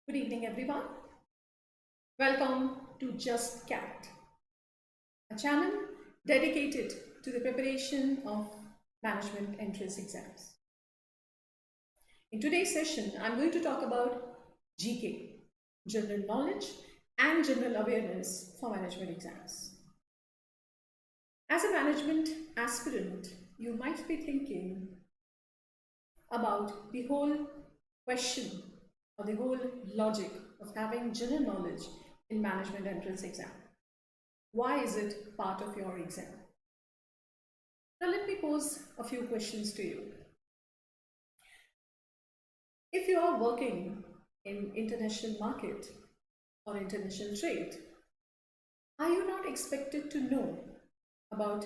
Good evening, everyone. Welcome to Just Cat, a channel dedicated to the preparation of management entrance exams. In today's session, I'm going to talk about GK, general knowledge and general awareness for management exams. As a management aspirant, you might be thinking about the whole question or the whole logic of having general knowledge in management entrance exam. Why is it part of your exam? Now let me pose a few questions to you. If you are working in international market or international trade, are you not expected to know about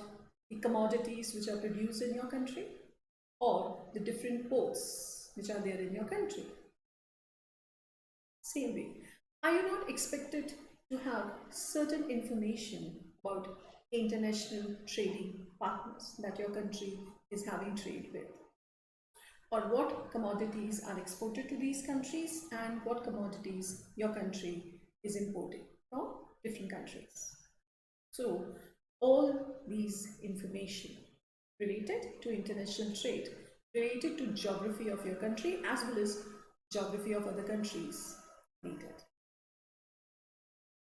the commodities which are produced in your country or the different ports which are there in your country? Same way, are you not expected to have certain information about international trading partners that your country is having trade with? Or what commodities are exported to these countries and what commodities your country is importing from different countries? So all these information related to international trade, related to geography of your country as well as geography of other countries needed.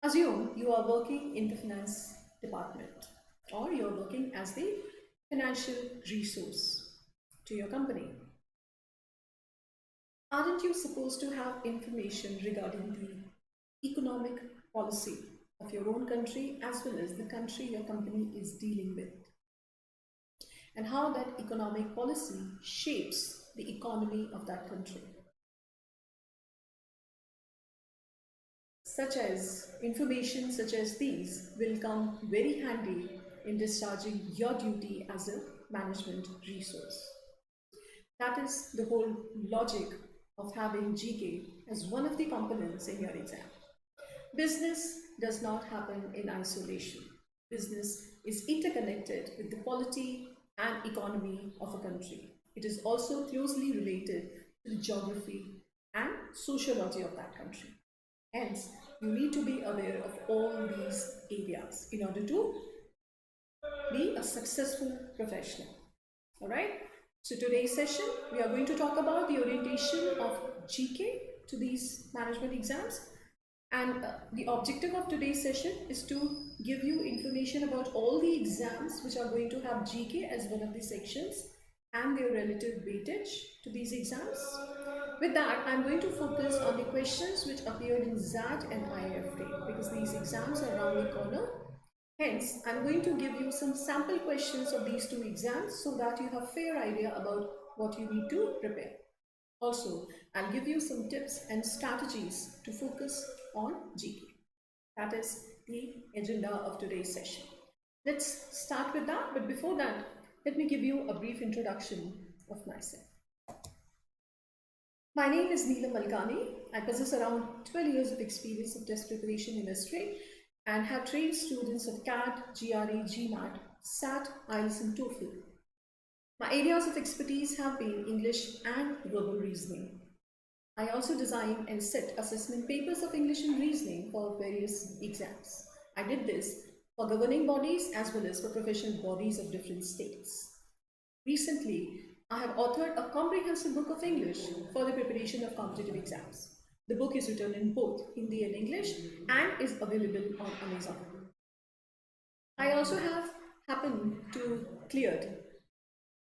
Assume you are working in the finance department or you are working as the financial resource to your company. Aren't you supposed to have information regarding the economic policy of your own country as well as the country your company is dealing with, and how that economic policy shapes the economy of that country? Information such as these will come very handy in discharging your duty as a management resource. That is the whole logic of having GK as one of the components in your exam. Business does not happen in isolation. Business is interconnected with the polity and economy of a country. It is also closely related to the geography and sociology of that country. Hence, you need to be aware of all these areas in order to be a successful professional. All right. So today's session, we are going to talk about the orientation of GK to these management exams. And the objective of today's session is to give you information about all the exams which are going to have GK as one of the sections and their relative weightage to these exams. With that, I'm going to focus on the questions which appeared in XAT and IIFT because these exams are around the corner. Hence, I'm going to give you some sample questions of these two exams so that you have a fair idea about what you need to prepare. Also, I'll give you some tips and strategies to focus on GK. That is the agenda of today's session. Let's start with that, but before that, let me give you a brief introduction of myself. My name is Neelam Malkani. I possess around 12 years of experience of test preparation industry and have trained students of CAT, GRE, GMAT, SAT, IELTS and TOEFL. My areas of expertise have been English and verbal reasoning. I also design and set assessment papers of English and reasoning for various exams. I did this for governing bodies as well as for professional bodies of different states. Recently, I have authored a comprehensive book of English for the preparation of competitive exams. The book is written in both Hindi and English and is available on Amazon. I also have happened to clear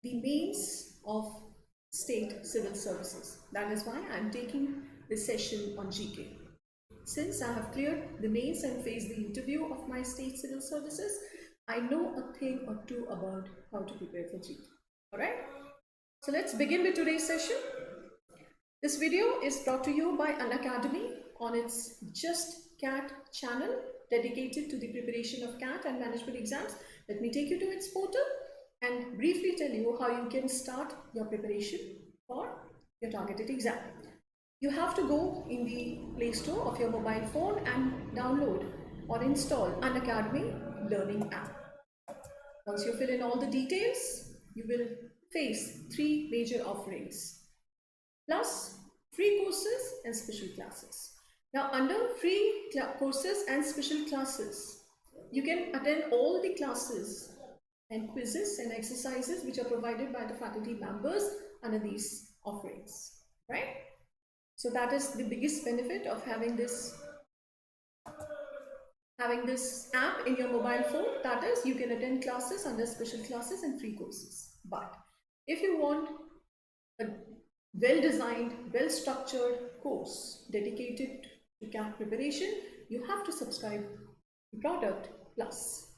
the mains of state civil services. That is why I am taking this session on GK. Since I have cleared the mains and faced the interview of my state civil services, I know a thing or two about how to prepare for GK. Alright? So let's begin with today's session. This video is brought to you by Unacademy on its Just CAT channel dedicated to the preparation of CAT and management exams. Let me take you to its portal and briefly tell you how you can start your preparation for your targeted exam. You have to go in the Play Store of your mobile phone and download or install Unacademy Learning app. Once you fill in all the details, you will face 3 major offerings, plus free courses and special classes. Now, under free courses and special classes, you can attend all the classes and quizzes and exercises which are provided by the faculty members under these offerings, right? So that is the biggest benefit of having this app in your mobile phone. That is, you can attend classes under special classes and free courses. But if you want a well-designed, well-structured course dedicated to CAT preparation, you have to subscribe to Product Plus.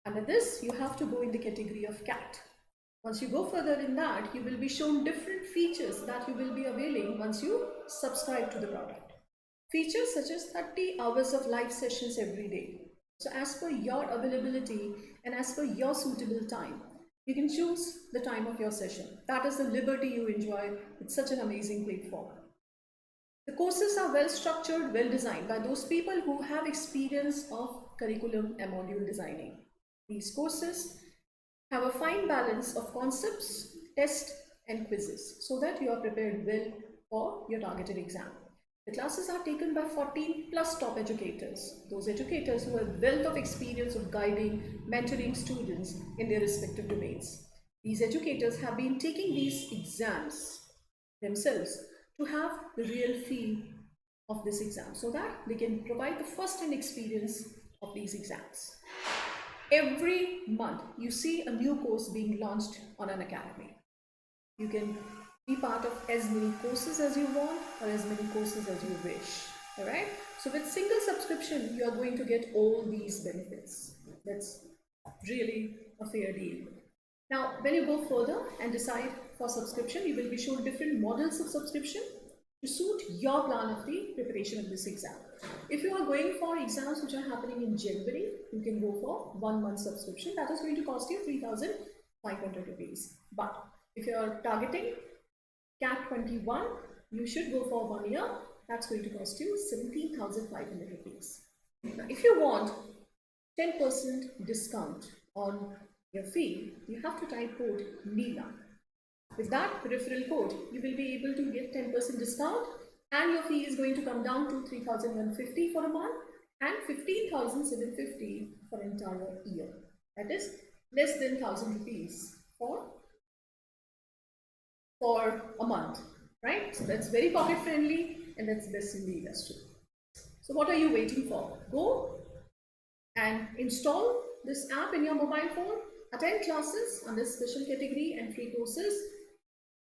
Under this, you have to go in the category of CAT. Once you go further in that, you will be shown different features that you will be availing once you subscribe to the product. Features such as 30 hours of live sessions every day. So as per your availability and as per your suitable time, you can choose the time of your session. That is the liberty you enjoy with such an amazing platform. The courses are well structured, well designed by those people who have experience of curriculum and module designing. These courses have a fine balance of concepts, tests, and quizzes so that you are prepared well for your targeted exam. The classes are taken by 14 plus top educators, those educators who have wealth of experience of guiding, mentoring students in their respective domains. These educators have been taking these exams themselves to have the real feel of this exam so that they can provide the first-hand experience of these exams. Every month you see a new course being launched on an academy. You can be part of as many courses as you want or as many courses as you wish. All right. So with single subscription, you are going to get all these benefits. That's really a fair deal. Now, when you go further and decide for subscription, you will be shown different models of subscription to suit your plan of the preparation of this exam. If you are going for exams which are happening in January, you can go for 1 month subscription. That is going to cost you 3,500 rupees. But if you are targeting CAT 21, you should go for 1 year. That's going to cost you 17,500 rupees. Now, if you want 10% discount on your fee, you have to type code Neelam. With that referral code, you will be able to get 10% discount and your fee is going to come down to 3,150 for a month and 15,750 for an entire year. That is less than 1,000 rupees for a month, right? So that's very pocket friendly and that's best in the industry. So what are you waiting for? Go and install this app in your mobile phone, attend classes on this special category and free courses.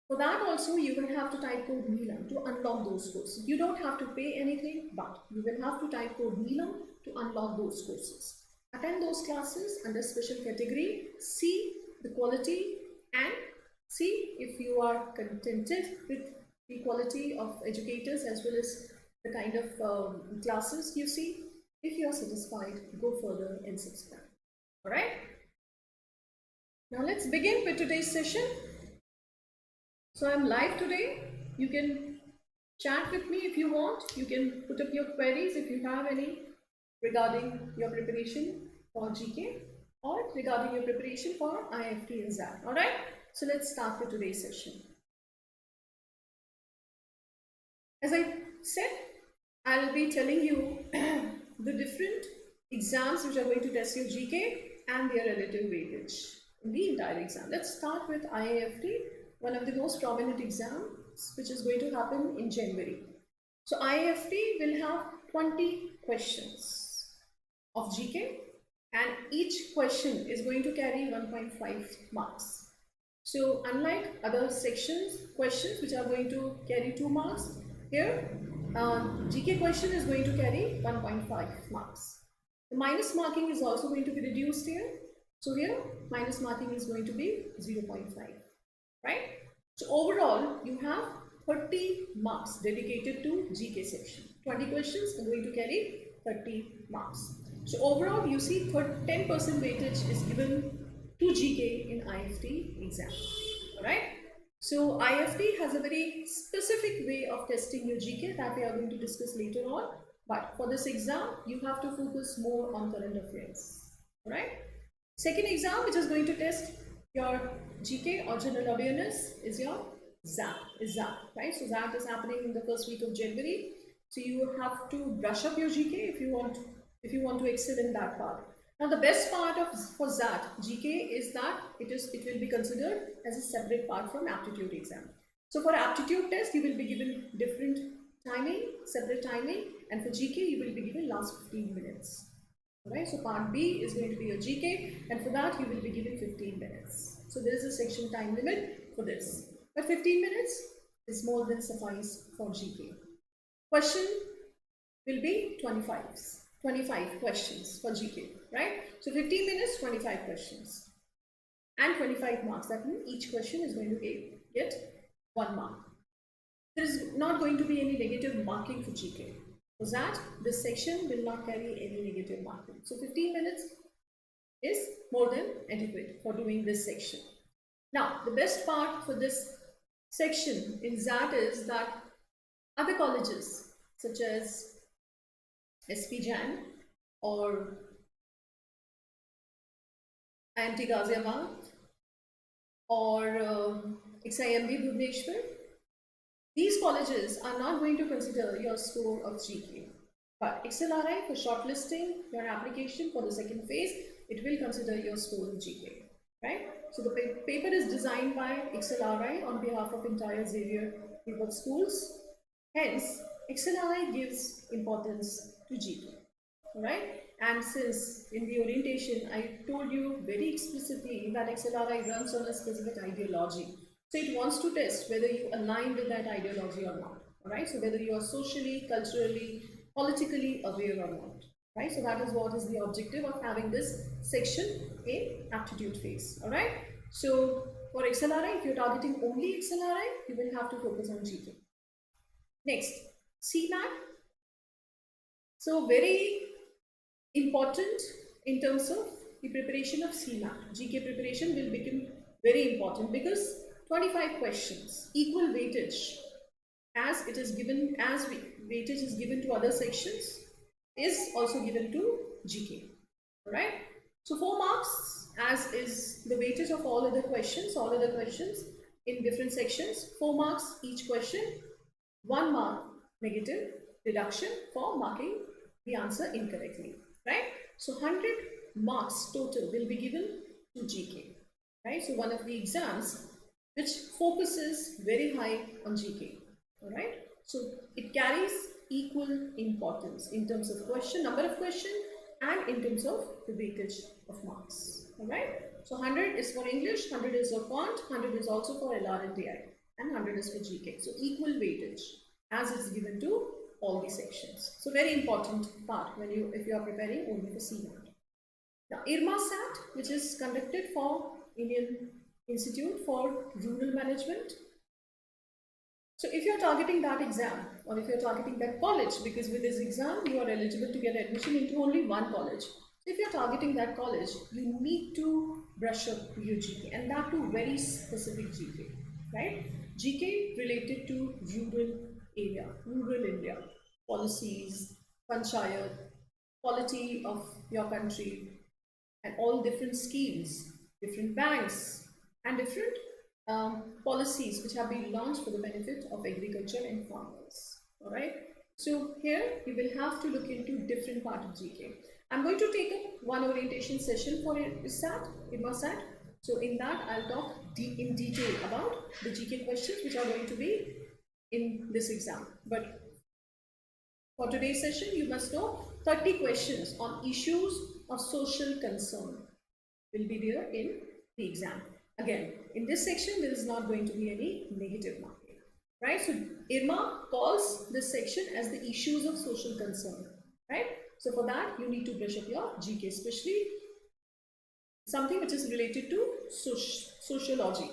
For that also, you will have to type code Neelam to unlock those courses. You don't have to pay anything, but you will have to type code Neelam to unlock those courses. Attend those classes under special category, see the quality and see if you are contented with the quality of educators as well as the kind of classes you see. If you are satisfied, go further and subscribe. All right. Now let's begin with today's session. So I'm live today. You can chat with me if you want. You can put up your queries if you have any regarding your preparation for GK or regarding your preparation for IIFT and XAT. All right. So let's start with today's session. As I said, I'll be telling you the different exams which are going to test your GK and their relative weightage in the entire exam. Let's start with IIFT, one of the most prominent exams which is going to happen in January. So IIFT will have 20 questions of GK and each question is going to carry 1.5 marks. So unlike other sections questions which are going to carry 2 marks, here GK question is going to carry 1.5 marks. The minus marking is also going to be reduced here. So here minus marking is going to be 0.5, right? So overall you have 30 marks dedicated to GK section. 20 questions are going to carry 30 marks. So overall you see 10% weightage is given to GK in IIFT exam. Alright. So IIFT has a very specific way of testing your GK that we are going to discuss later on. But for this exam, you have to focus more on current affairs. Alright. Second exam which is going to test your GK or general awareness is your XAT, right? So XAT is happening in the first week of January. So you have to brush up your GK if you want to excel in that part. Now the best part of for XAT GK is that it will be considered as a separate part from aptitude exam. So for aptitude test you will be given different timing, separate timing, and for GK you will be given last 15 minutes. Alright, so part B is going to be your GK, and for that you will be given 15 minutes. So there is a section time limit for this, but 15 minutes is more than suffice for GK. Question will be 25 questions for GK, right? So 15 minutes, 25 questions, and 25 marks. That means each question is going to get 1 mark. There is not going to be any negative marking for GK. For that, this section will not carry any negative marking. So 15 minutes is more than adequate for doing this section. Now, the best part for this section in XAT is that other colleges such as SP Jain or IIMT Ghaziabad or XIMB Bhubaneswar, these colleges are not going to consider your score of GK. But XLRI, for shortlisting your application for the second phase, it will consider your score of GK, right? So the paper is designed by XLRI on behalf of entire Xavier Public Schools. Hence, XLRI gives importance to GK, right? And since in the orientation, I told you very explicitly that XLRI runs on a specific ideology. So it wants to test whether you align with that ideology or not, all right? So whether you are socially, culturally, politically aware or not, right? So that is what is the objective of having this section in aptitude phase, all right? So for XLRI, if you're targeting only XLRI, you will have to focus on GK. Next, CMAT. So very important in terms of the preparation of CMAT. GK preparation will become very important because 25 questions, equal weightage as it is given, as weightage is given to other sections, is also given to GK, right? So 4 marks as is the weightage of all other questions in different sections, 4 marks each question, 1 mark negative deduction for marking the answer incorrectly, right? So 100 marks total will be given to GK, right? So one of the exams which focuses very high on GK, all right? So it carries equal importance in terms of number of question, and in terms of the weightage of marks, all right? So 100 is for English, 100 is for Quant, 100 is also for LR and DI, and 100 is for GK. So equal weightage as it's given to all the sections. So very important part if you are preparing only for CMAT. Now IRMA SAT, which is conducted for Indian Institute for Rural Management. So if you're targeting that exam, or if you're targeting that college, because with this exam you are eligible to get admission into only one college. So if you're targeting that college, you need to brush up your GK, and that too very specific GK, right? GK related to rural India, policies, panchayat, quality of your country, and all different schemes, different banks, and different policies which have been launched for the benefit of agriculture and farmers, all right? So here you will have to look into different part of GK. I'm going to take up one orientation session for IRMA SAT. So in that I'll talk in detail about the GK questions which are going to be in this exam. But for today's session, you must know 30 questions on issues of social concern will be there in the exam. Again, in this section, there is not going to be any negative marking, right? So IRMA calls this section as the issues of social concern, right? So for that, you need to brush up your GK, especially something which is related to sociology.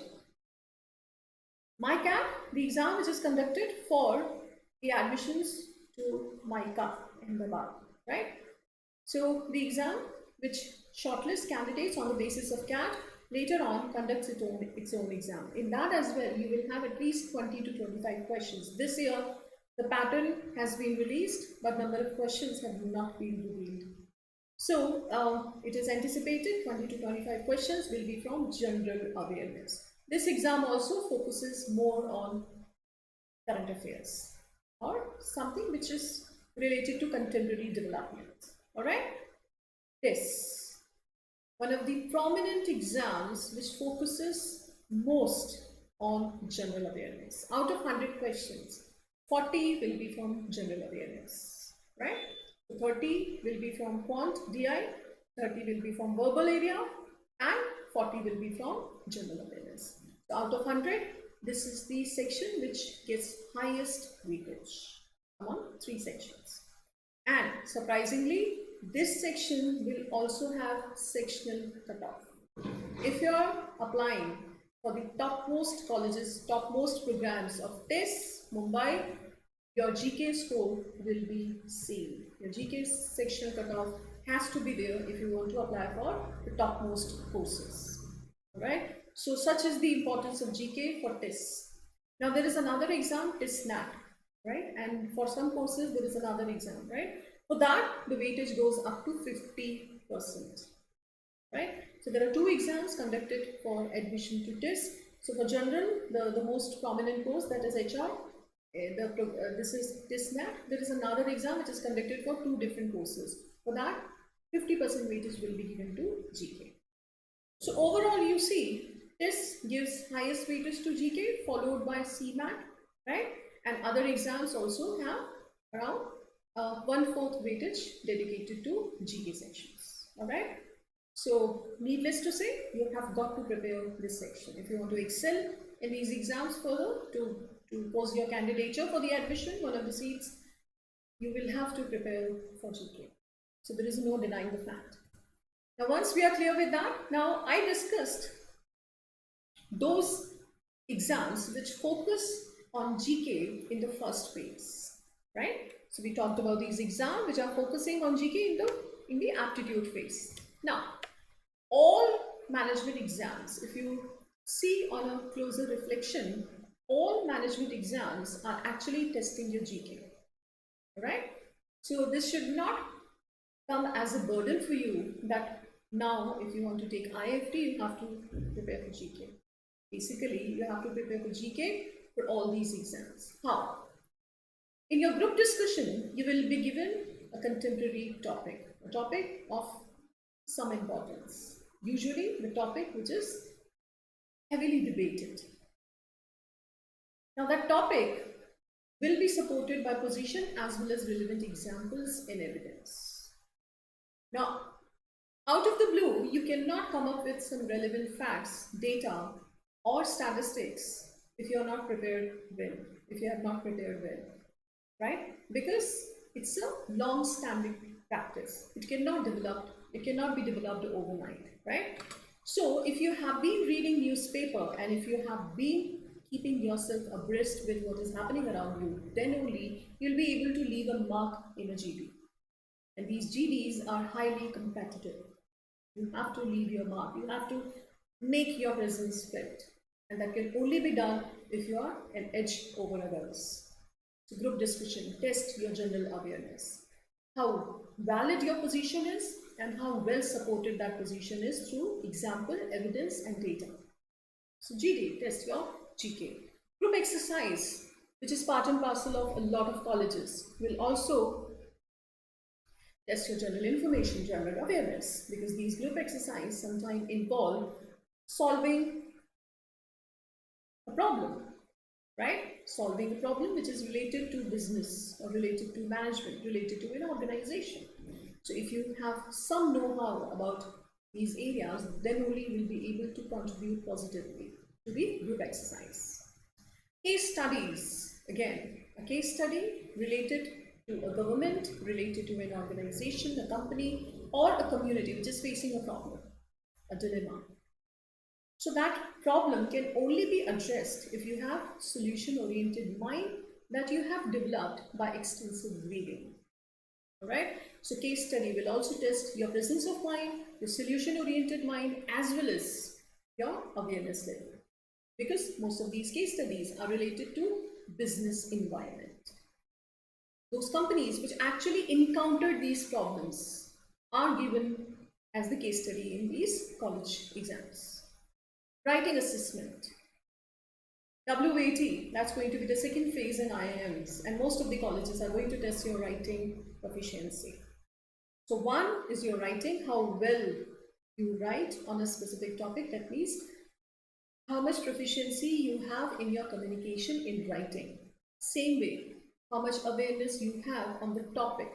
MyCAT, the exam which is conducted for the admissions to MICA in the bar, right? So the exam which shortlists candidates on the basis of CAT later on conducts its own exam. In that as well, you will have at least 20 to 25 questions. This year, the pattern has been released, but number of questions have not been revealed. So it is anticipated 20 to 25 questions will be from general awareness. This exam also focuses more on current affairs. or something which is related to contemporary development. All right? This, one of the prominent exams which focuses most on general awareness. Out of 100 questions, 40 will be from general awareness, right? So 30 will be from quant DI, 30 will be from verbal area, and 40 will be from general awareness. So out of 100, this is the section which gets highest weightage among 3 sections. And surprisingly, this section will also have sectional cutoff. If you are applying for the topmost colleges, topmost programs of TES, Mumbai, your GK score will be same. Your GK sectional cutoff has to be there if you want to apply for the topmost courses. Alright? So such is the importance of GK for TES. Now there is another exam, SNAP, right? And for some courses there is another exam, right? For that, the weightage goes up to 50%, right? So there are 2 exams conducted for admission to TES. So for general, the most prominent course, that is HR, this is TESNAT. There is another exam which is conducted for 2 different courses. For that, 50% weightage will be given to GK. So overall, you see, TES gives highest weightage to GK, followed by CMAT, right? And other exams also have around 1/4 weightage dedicated to GK sections. All right. So needless to say, you have got to prepare this section if you want to excel in these exams further to post your candidature for the admission, one of the seats. You will have to prepare for GK. So there is no denying the fact. Now, once we are clear with that, now I discussed those exams which focus on GK in the first phase, right? So we talked about these exams which are focusing on GK in the aptitude phase. Now, all management exams, if you see on a closer reflection, all management exams are actually testing your GK, right? So this should not come as a burden for you that now if you want to take IIFT, you have to prepare for GK. Basically, you have to prepare for GK for all these exams. How? In your group discussion, you will be given a contemporary topic, a topic of some importance. Usually the topic which is heavily debated. Now that topic will be supported by position as well as relevant examples and evidence. Now, out of the blue, you cannot come up with some relevant facts, data, or statistics if you are not prepared well, if you have not prepared well, right? Because it's a long-standing practice. It cannot be developed overnight, right? So if you have been reading newspaper and if you have been keeping yourself abreast with what is happening around you, then only you'll be able to leave a mark in a GD. And these GDs are highly competitive. You have to leave your mark. You have to make your presence felt. And that can only be done if you are an edge over others. So group discussion, test your general awareness. How valid your position is and how well supported that position is through example, evidence and data. So GD, test your GK. Group exercise, which is part and parcel of a lot of colleges, will also test your general information, general awareness, because these group exercises sometimes involve solving a problem, right? Solving a problem which is related to business or related to management, related to an organization. So if you have some know-how about these areas, then only you will be able to contribute positively to the group exercise. Case studies, again, a case study related to a government, related to an organization, a company, or a community which is facing a problem, a dilemma. So that problem can only be addressed if you have solution-oriented mind that you have developed by extensive reading. Alright, so case study will also test your presence of mind, your solution-oriented mind, as well as your awareness level. Because most of these case studies are related to business environment. Those companies which actually encountered these problems are given as the case study in these college exams. Writing assessment. WAT, that's going to be the second phase in IIMs, and most of the colleges are going to test your writing proficiency. So one is your writing, how well you write on a specific topic. That means how much proficiency you have in your communication in writing. Same way, how much awareness you have on the topic,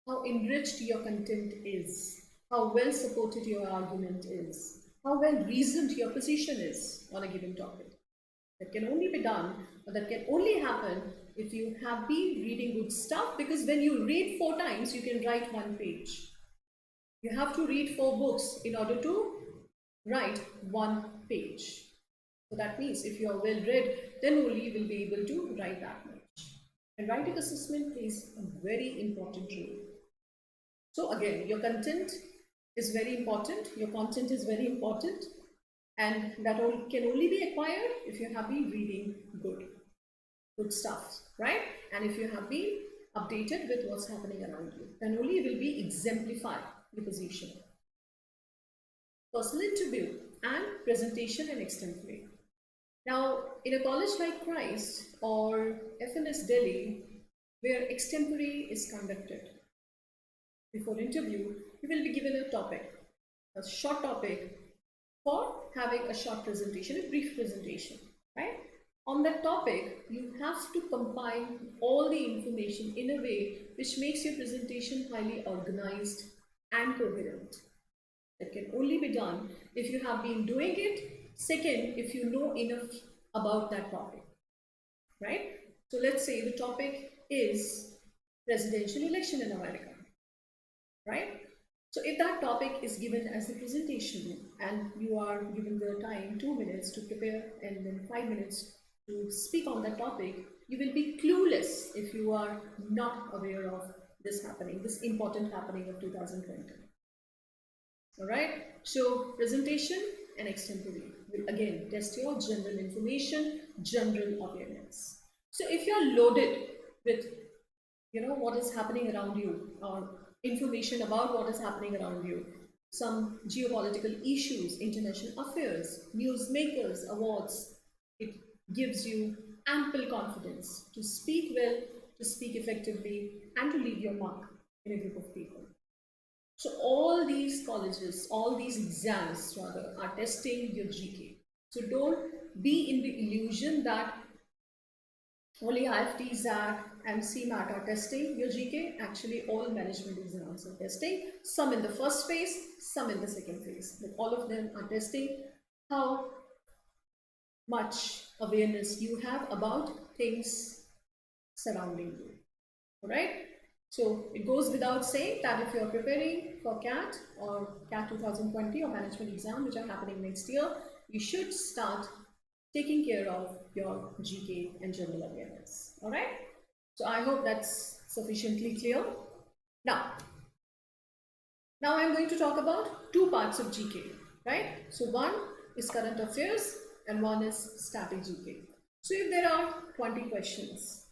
how enriched your content is, how well supported your argument is, how well reasoned your position is on a given topic. That can only be done, or that can only happen if you have been reading good stuff, because when you read 4 times, you can write 1 page. You have to read 4 books in order to write 1 page. So that means if you are well read, then only you will be able to write that much. And writing assessment plays a very important role. So again, your content is very important, your content is very important, and that can only be acquired if you have been reading good stuff, right? And if you have been updated with what's happening around you, then only you will be exemplify your position. Personal interview and presentation and extempore. Now, in a college like Christ or FNS Delhi, where extempore is conducted, before interview, you will be given a topic, a short topic for having a short presentation, a brief presentation, right? On that topic, you have to combine all the information in a way which makes your presentation highly organized and coherent. That can only be done if you have been doing it. Second, if you know enough about that topic, right? So let's say the topic is presidential election in America, right? So if that topic is given as a presentation and you are given the time 2 minutes to prepare and then 5 minutes to speak on that topic, you will be clueless if you are not aware of this happening, this important happening of 2020. All right, so presentation and extempore will again test your general information, general awareness. So if you're loaded with what is happening around you, or information about what is happening around you, some geopolitical issues, international affairs, newsmakers, awards, it gives you ample confidence to speak well, to speak effectively, and to leave your mark in a group of people. So all these colleges, all these exams rather, are testing your GK. So don't be in the illusion that only IIFT, XAT and CMAT are testing your GK. Actually, all management exams are testing. Some in the first phase, some in the second phase. But all of them are testing how much awareness you have about things surrounding you. All right? So it goes without saying that if you are preparing for CAT or CAT 2020 or management exam, which are happening next year, you should start taking care of your GK and general awareness. All right? So I hope that's sufficiently clear. Now I'm going to talk about 2 parts of GK, right? So one is current affairs and one is static GK. So if there are 20 questions,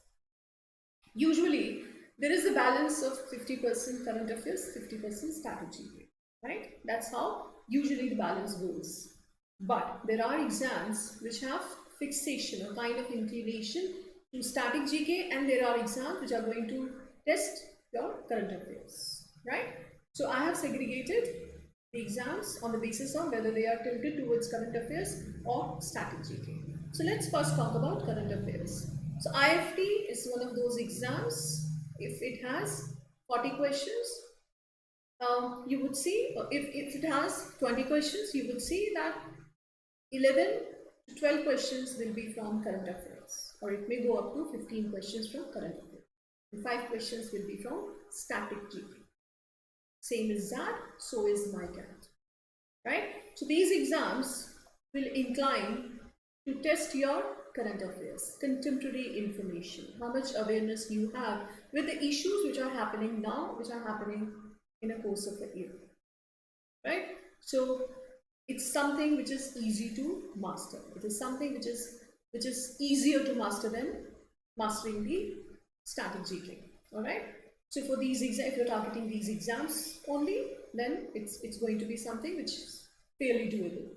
usually there is a balance of 50% current affairs, 50% static GK, right? That's how usually the balance goes. But there are exams which have fixation, a kind of inclination to static GK, and there are exams which are going to test your current affairs, right? So I have segregated the exams on the basis of whether they are tilted towards current affairs or static GK. So let's first talk about current affairs. So IIFT is one of those exams. If it has 40 questions, you would see, if it has 20 questions, you would see that 11 to 12 questions will be from current affairs, or it may go up to 15 questions from current affairs. And 5 questions will be from static GK. Same as that, so is MyCat, right? So these exams will incline to test your current affairs, contemporary information, how much awareness you have with the issues which are happening now, which are happening in a course of a year, right? So it's something which is easy to master. It is something which is easier to master than mastering the static GK, all right? So for these exams, if you're targeting these exams only, then it's going to be something which is fairly doable.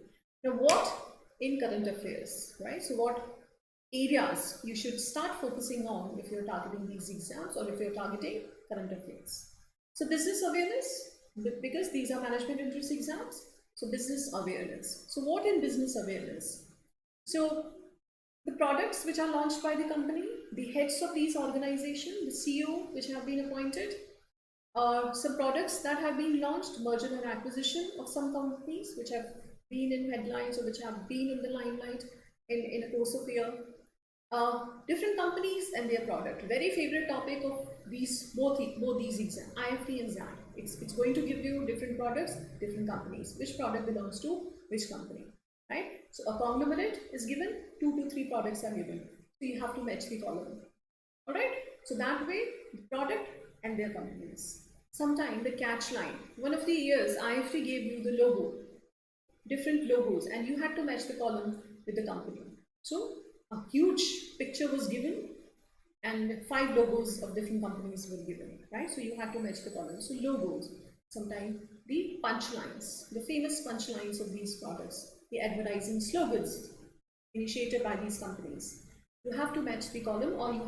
Now what in current affairs, right? So what areas you should start focusing on if you're targeting these exams or if you're targeting current affairs. So business awareness, because these are management interest exams, so business awareness. So what in business awareness? So the products which are launched by the company, the heads of these organizations, the CEO which have been appointed, some products that have been launched, merger and acquisition of some companies which have been in headlines or which have been in the limelight in a course of a year. Different companies and their product. Very favorite topic of these both these exams, IIFT and XAT. It's going to give you different products, different companies. Which product belongs to which company, right? So a conglomerate is given, 2 to 3 products are given. So you have to match the column. All right. So that way, the product and their companies. Sometime the catch line. One of the years, IIFT gave you the logo, different logos, and you had to match the column with the company. So a huge picture was given and 5 logos of different companies were given, right? So you had to match the column. So logos, sometimes the punchlines, the famous punchlines of these products, the advertising slogans initiated by these companies. You have to match the column, or you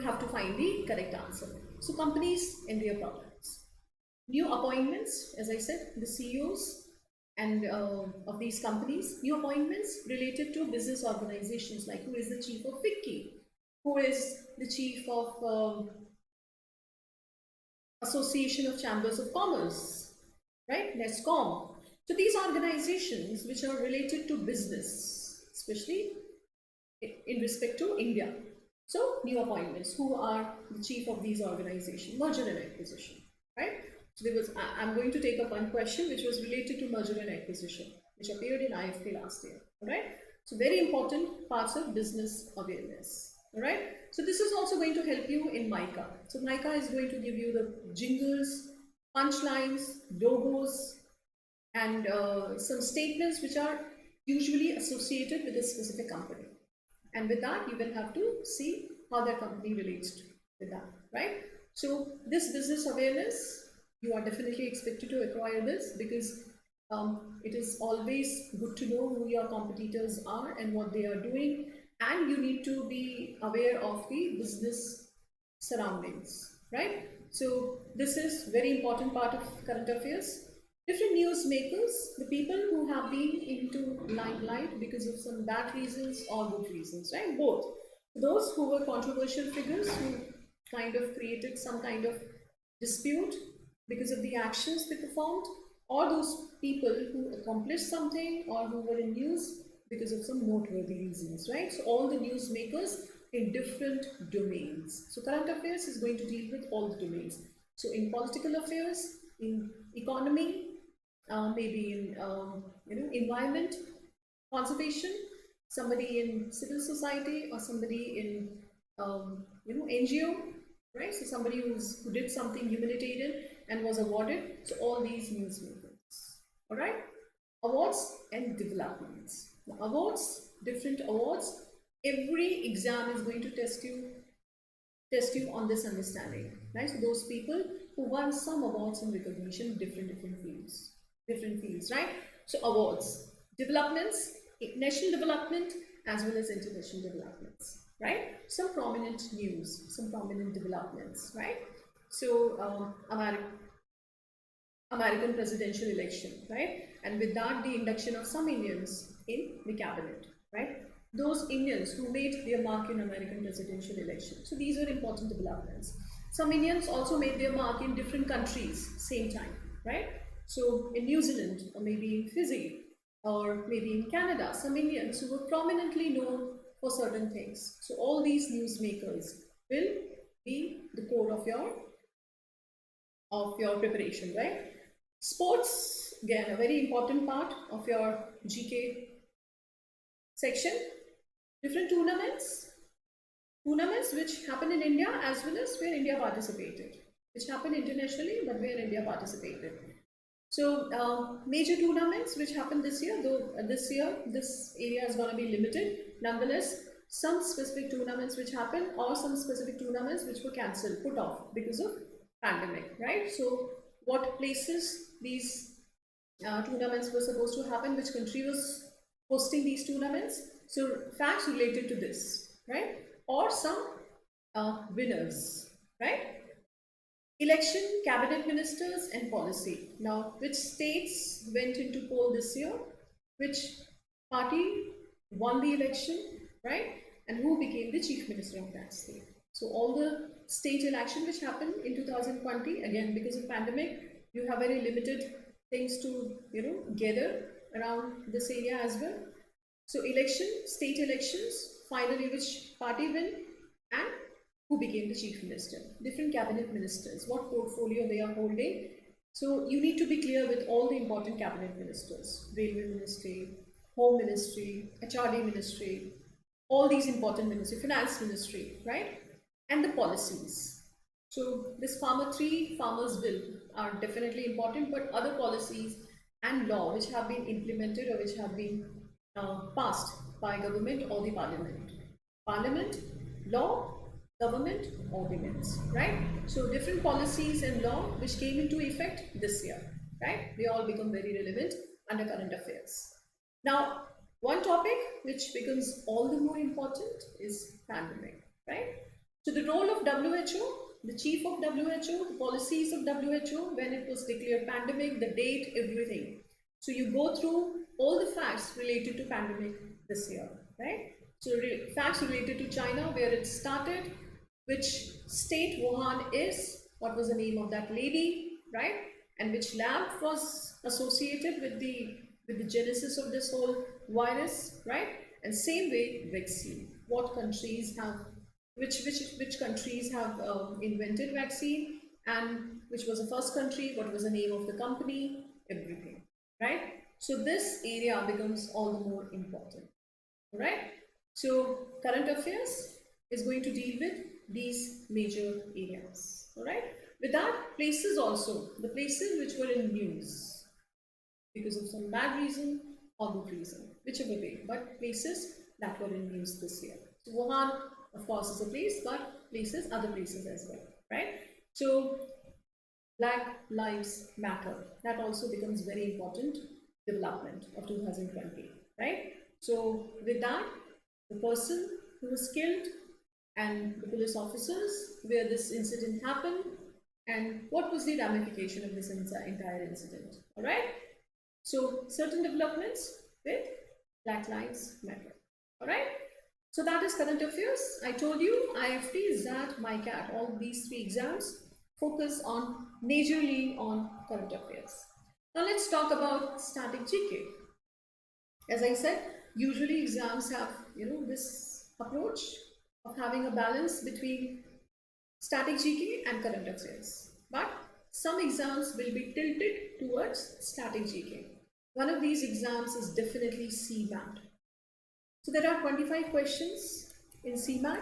have to find the correct answer. So companies and their products. New appointments, as I said, the CEOs and of these companies, new appointments related to business organizations, like who is the chief of FICCI, who is the chief of Association of Chambers of Commerce, right, NESCOM. So these organizations which are related to business, especially in respect to India. So new appointments, who are the chief of these organizations, merger and acquisition, right? So there was, I'm going to take up one question which was related to merger and acquisition, which appeared in IIFT last year, all right? So very important parts of business awareness, all right? So this is also going to help you in MICA. So MICA is going to give you the jingles, punchlines, logos, and some statements which are usually associated with a specific company. And with that, you will have to see how that company relates with that, right? So this business awareness, you are definitely expected to acquire this, because it is always good to know who your competitors are and what they are doing, and you need to be aware of the business surroundings, right? So this is very important part of current affairs. Different newsmakers, the people who have been into limelight because of some bad reasons or good reasons, right? Both. Those who were controversial figures who kind of created some kind of dispute because of the actions they performed, or those people who accomplished something or who were in news because of some noteworthy reasons, right? So all the newsmakers in different domains. So current affairs is going to deal with all the domains. So in political affairs, in economy, maybe in environment conservation, somebody in civil society, or somebody in NGO, right? So somebody who did something humanitarian and was awarded. So all these newsmakers, all right? Awards and developments. The awards, different awards. Every exam is going to test you on this understanding, right? So those people who won some awards and recognition in different fields, right? So awards, developments, national development as well as international developments, right? Some prominent news, some prominent developments, right? So American presidential election, right? And with that, the induction of some Indians in the cabinet, right? Those Indians who made their mark in American presidential election. So these are important developments. Some Indians also made their mark in different countries, same time, right? So in New Zealand, or maybe in Fiji, or maybe in Canada, some Indians who were prominently known for certain things. So all these newsmakers will be the core of your preparation, right? Sports, again, a very important part of your GK section. Different tournaments which happen in India as well as where India participated, which happen internationally but where India participated. So major tournaments which happened this year, though this area is going to be limited. Nonetheless, some specific tournaments which happened, or some specific tournaments which were cancelled, put off because of pandemic, right? So what places these tournaments were supposed to happen, which country was hosting these tournaments. So facts related to this, right? Or some winners, right? Election, cabinet ministers and policy. Now, which states went into poll this year? Which party won the election, right? And who became the chief minister of that state? So all the state election which happened in 2020, again, because of pandemic, you have very limited things to, gather around this area as well. So election, state elections, finally which party win and who became the chief minister, different cabinet ministers, what portfolio they are holding. So you need to be clear with all the important cabinet ministers, railway ministry, home ministry, HRD ministry, all these important ministries, finance ministry, right? And the policies. So this three farmers bill are definitely important, but other policies and law which have been implemented or which have been passed by government or the parliament. Parliament, law, government, ordinance, right? So different policies and law which came into effect this year, right? They all become very relevant under current affairs. Now, one topic which becomes all the more important is pandemic, right? So the role of WHO, the chief of WHO, the policies of WHO when it was declared pandemic, the date, everything. So you go through all the facts related to pandemic this year, right? So facts related to China, where it started, which state Wuhan is, what was the name of that lady, right? And which lab was associated with the genesis of this whole virus, right? And same way, vaccine. What countries have, which countries have invented vaccine, and which was the first country, what was the name of the company, everything, right? So this area becomes all the more important, right? So current affairs is going to deal with these major areas, all right? With that, places also, the places which were in news because of some bad reason or good reason, whichever way, but places that were in news this year. So Wuhan, of course, is a place, but places, other places as well, right? So Black Lives Matter, that also becomes very important development of 2020, right? So with that, the person who was killed and the police officers where this incident happened and what was the ramification of this entire incident, all right? So certain developments with Black Lives Matter, all right? So that is current affairs. I told you IIFT, XAT, MyCat, all these three exams focus on majorly on current affairs. Now let's talk about static GK. As I said, usually exams have this approach of having a balance between static GK and current affairs. But some exams will be tilted towards static GK. One of these exams is definitely CMAT. So there are 25 questions in CMAT.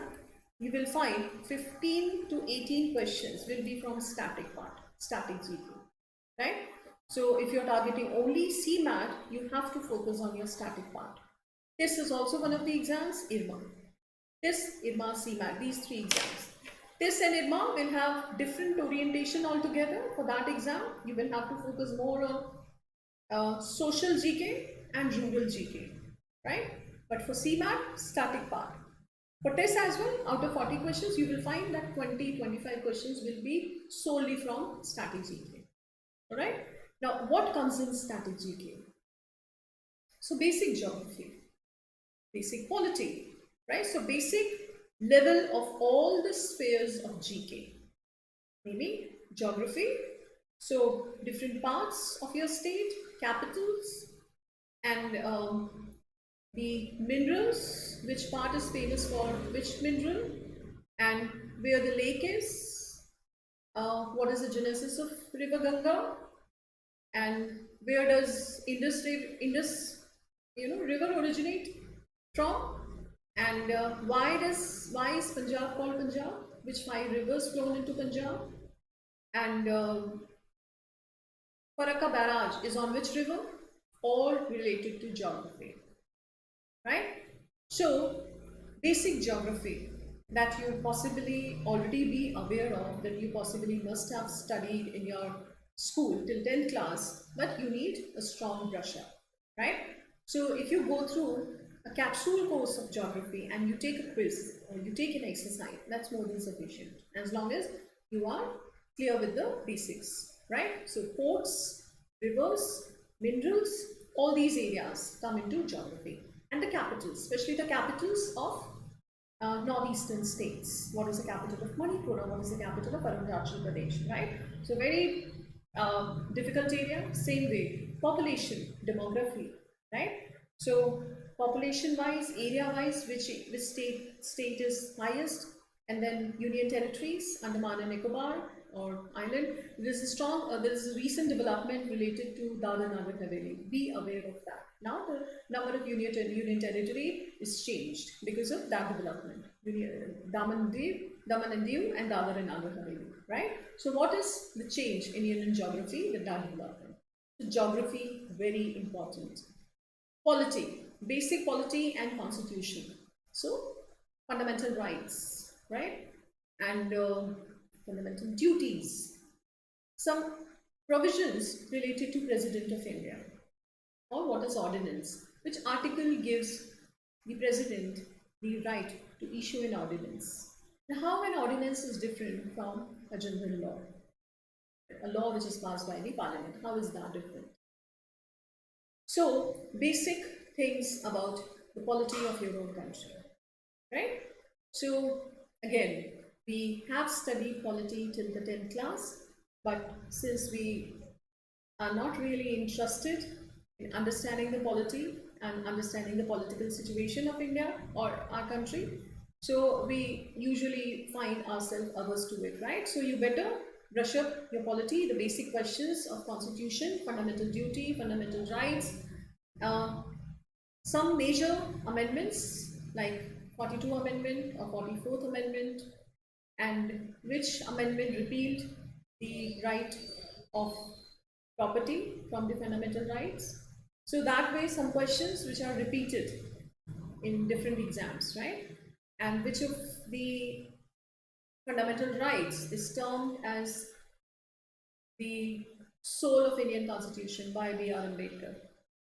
You will find 15 to 18 questions will be from static part, static GK, right? So if you're targeting only CMAT, you have to focus on your static part. This is also one of the exams, IRMA. This, IRMA, CMAT, these three exams. This and IRMA will have different orientation altogether. For that exam, you will have to focus more on social GK and rural GK, right? But for CMAT, static part. For test as well, out of 40 questions, you will find that 20-25 questions will be solely from static GK. All right. Now, what comes in static GK? So, basic geography, basic polity, right? So, basic level of all the spheres of GK, maybe geography. So, different parts of your state, capitals, and the minerals, which part is famous for which mineral, and where the lake is, what is the genesis of river Ganga, and where does Indus river originate from, and why is Punjab called Punjab, which 5 rivers flow into Punjab, and Farakka barrage is on which river, all related to geography, right? So basic geography that you possibly already be aware of, that you possibly must have studied in your school till 10th class, but you need a strong brush up, right? So if you go through a capsule course of geography and you take a quiz or you take an exercise, that's more than sufficient, as long as you are clear with the basics, right? So ports, rivers, minerals, all these areas come into geography. And the capitals, especially the capitals of northeastern states. What is the capital of Manipur? What is the capital of Arunachal Pradesh, right? So very difficult area. Same way, population, demography, right? So population wise, area wise, which state is highest, and then union territories, Andaman and Nicobar or island. There is a recent development related to Dadar and Nagar Haveli. Be aware of that. Now the number of union territory is changed because of that development. Daman and Diu and Dadar and Nagar Haveli, right? So what is the change in union geography with that development? So geography, very important. Polity, basic polity and constitution. So fundamental rights, right? And fundamental duties. Some provisions related to President of India, or what is ordinance, which article gives the president the right to issue an ordinance. Now, how an ordinance is different from a general law, a law which is passed by the parliament? How is that different? So, basic things about the polity of your own country, right? So, again, we have studied polity till the 10th class, but since we are not really interested in understanding the polity and understanding the political situation of India or our country, so we usually find ourselves averse to it, right? So you better brush up your polity, the basic questions of constitution, fundamental duty, fundamental rights, some major amendments like 42 amendment or 44th amendment, and which amendment repealed the right of property from the fundamental rights. So that way some questions which are repeated in different exams, right? And which of the fundamental rights is termed as the soul of Indian Constitution by B.R. Ambedkar?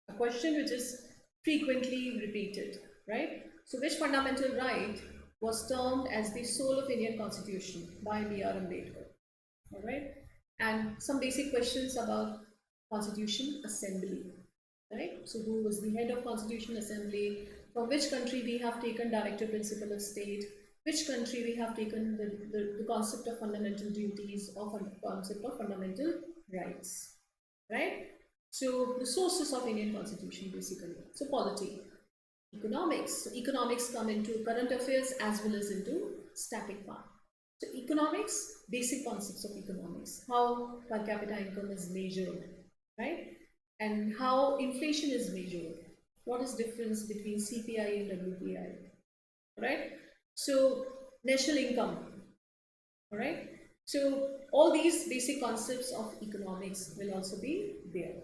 A question which is frequently repeated, right? So which fundamental right was termed as the soul of Indian Constitution by B.R. Ambedkar? All right? And some basic questions about Constitution Assembly, right? So who was the head of Constitution Assembly? From which country we have taken directive principle of state? Which country we have taken the concept of fundamental duties or concept of fundamental rights, right? So the sources of Indian Constitution basically. So polity, economics. So economics come into current affairs as well as into static part. So economics, basic concepts of economics, how per capita income is measured, right? And how inflation is measured. What is difference between CPI and WPI, right? So national income, all right? So all these basic concepts of economics will also be there.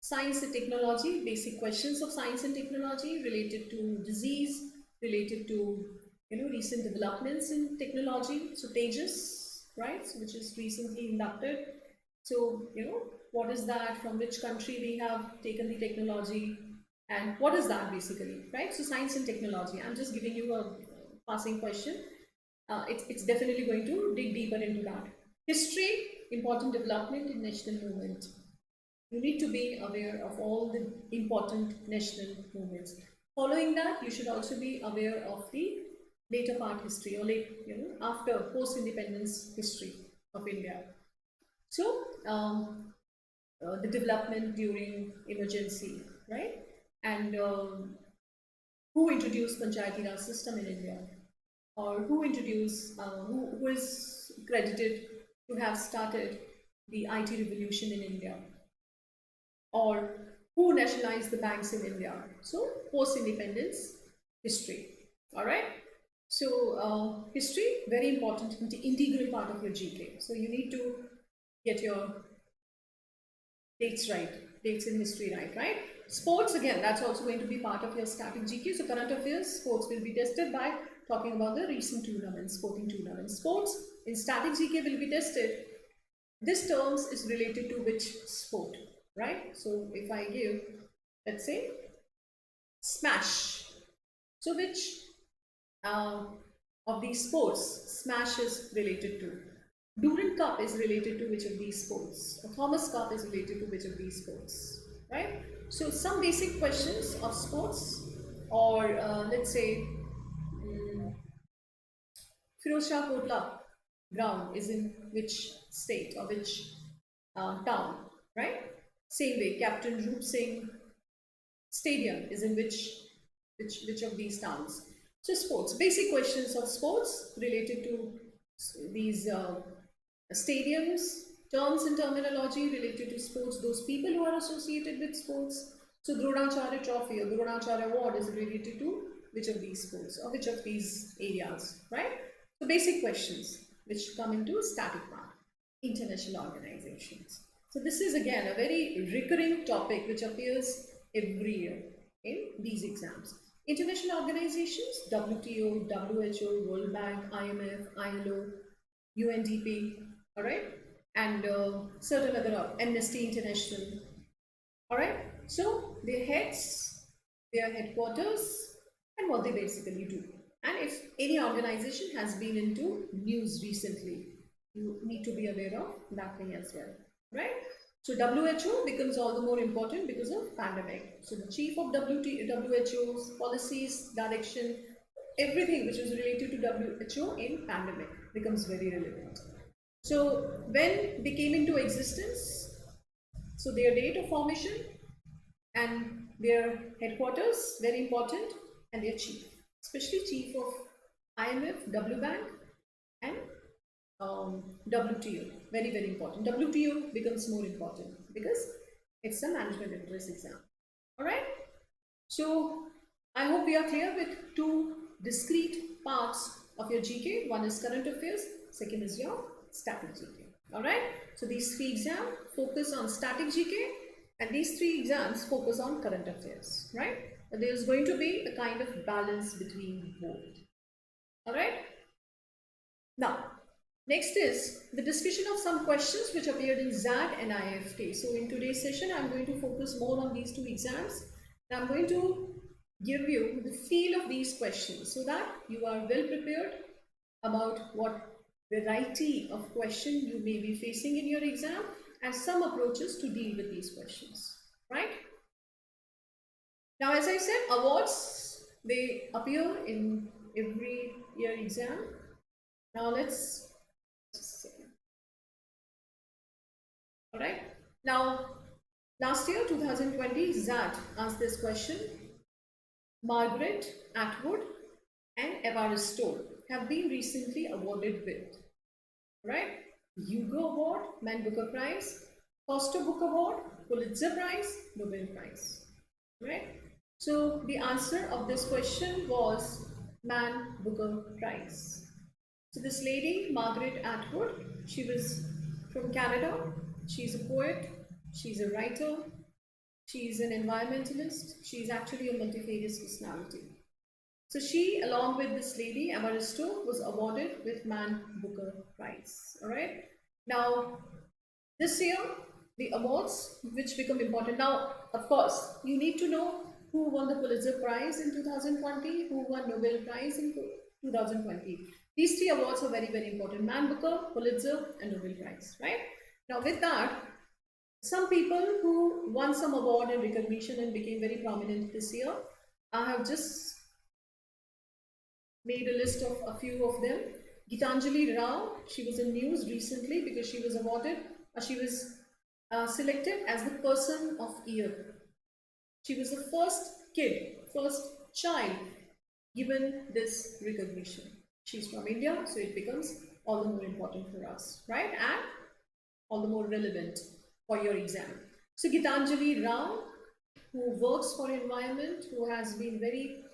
Science and technology, basic questions of science and technology related to disease, related to recent developments in technology. So Tejas, right, so which is recently inducted. So what is that? From which country we have taken the technology, and what is that basically, right? So science and technology. I'm just giving you a passing question. It's definitely going to dig deeper into that. History, important development in national movement. You need to be aware of all the important national movements. Following that, you should also be aware of the later part history, or after post-independence history of India. So the development during emergency, right? And who introduced Panchayati Raj system in India, or who introduced, who is credited to have started the IT revolution in India, or who nationalized the banks in India. So post-independence history, all right? So history, very important, integral part of your GK. So you need to get your dates right, dates in history right? Sports, again, that's also going to be part of your static GK. So current affairs, sports will be tested by talking about the recent tournaments, sporting tournaments. Sports in static GK will be tested. This terms is related to which sport, right? So if I give, let's say, smash. So which uh, of these sports smash is related to? Durand Cup is related to which of these sports? Or Thomas Cup is related to which of these sports? Right? So some basic questions of sports, or let's say Firoz Shah Kotla ground is in which state or which town, right? Same way, Captain Roop Singh Stadium is in which of these towns. So sports, basic questions of sports related to these stadiums, terms and terminology related to sports, those people who are associated with sports. So Dronacharya Trophy or Dronacharya Award is related to which of these sports or which of these areas, right? So basic questions which come into static part, international organizations. So this is again a very recurring topic which appears every year in these exams. International organizations, WTO, WHO, World Bank, IMF, ILO, UNDP, all right, and certain other Amnesty International, all right. So their heads, their headquarters, and what they basically do. And if any organization has been into news recently, you need to be aware of that thing as well, right? So WHO becomes all the more important because of pandemic. So the chief of WHO's policies, direction, everything which is related to WHO in pandemic becomes very relevant. So when they came into existence, so their date of formation and their headquarters, very important, and their chief, especially chief of IMF, W Bank, and WTO, very, very important. WTO becomes more important because it's a management interest exam. All right. So I hope we are clear with two discrete parts of your GK. One is current affairs, second is your static GK. All right. So these three exams focus on static GK, and these three exams focus on current affairs, right? But there is going to be a kind of balance between both. All right. Now, next is the discussion of some questions which appeared in XAT and IIFT. So in today's session, I'm going to focus more on these two exams. And I'm going to give you the feel of these questions so that you are well prepared about what variety of question you may be facing in your exam and some approaches to deal with these questions, right? Now, as I said, awards, they appear in every year exam. Now let's just a second. All right. Now, last year, 2020, XAT asked this question. Margaret Atwood and Evaristo have been recently awarded with, right? Hugo Award, Man Booker Prize, Foster Book Award, Pulitzer Prize, Nobel Prize, right? So the answer of this question was Man Booker Prize. So this lady, Margaret Atwood, she was from Canada. She's a poet, she's a writer, she's an environmentalist, she's actually a multifarious personality. So she, along with this lady, Evaristo, was awarded with Man Booker Prize. All right. Now, this year, the awards which become important. Now, of course, you need to know who won the Pulitzer Prize in 2020, who won Nobel Prize in 2020. These three awards are very, very important. Man Booker, Pulitzer, and Nobel Prize, right? Now, with that, some people who won some award and recognition and became very prominent this year, I have just made a list of a few of them. Gitanjali Rao, she was in news recently because she was awarded, she was selected as the Person of Year. She was the first child given this recognition. She's from India, so it becomes all the more important for us, right? And all the more relevant for your exam. So Gitanjali Rao, who works for environment, who has been very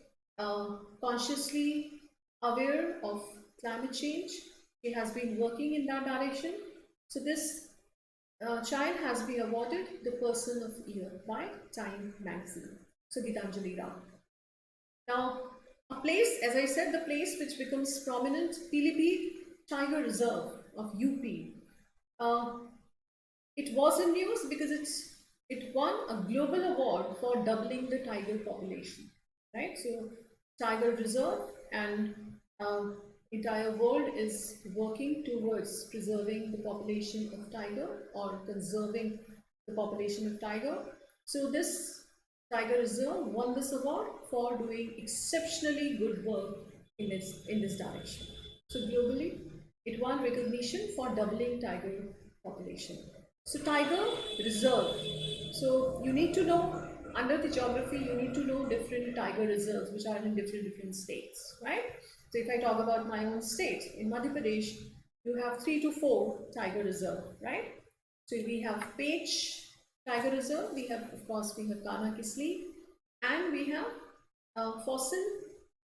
consciously aware of climate change. She has been working in that direction. So this child has been awarded the Person of Year by Time magazine. So Gitanjali Rao. Now, a place, as I said, the place which becomes prominent, Pilipit Tiger Reserve of UP. It was in news because it won a global award for doubling the tiger population. right? So tiger reserve, and entire world is working towards preserving the population of tiger or conserving the population of tiger. So this tiger reserve won this award for doing exceptionally good work in this direction. So globally, it won recognition for doubling tiger population. So tiger reserve. So you need to know, under the geography, you need to know different tiger reserves which are in different states, right? So if I talk about my own state, in Madhya Pradesh, you have 3 to 4 tiger reserve, right? So we have Page Tiger Reserve, we have, of course, we have Kana Kisli, and we have Fossil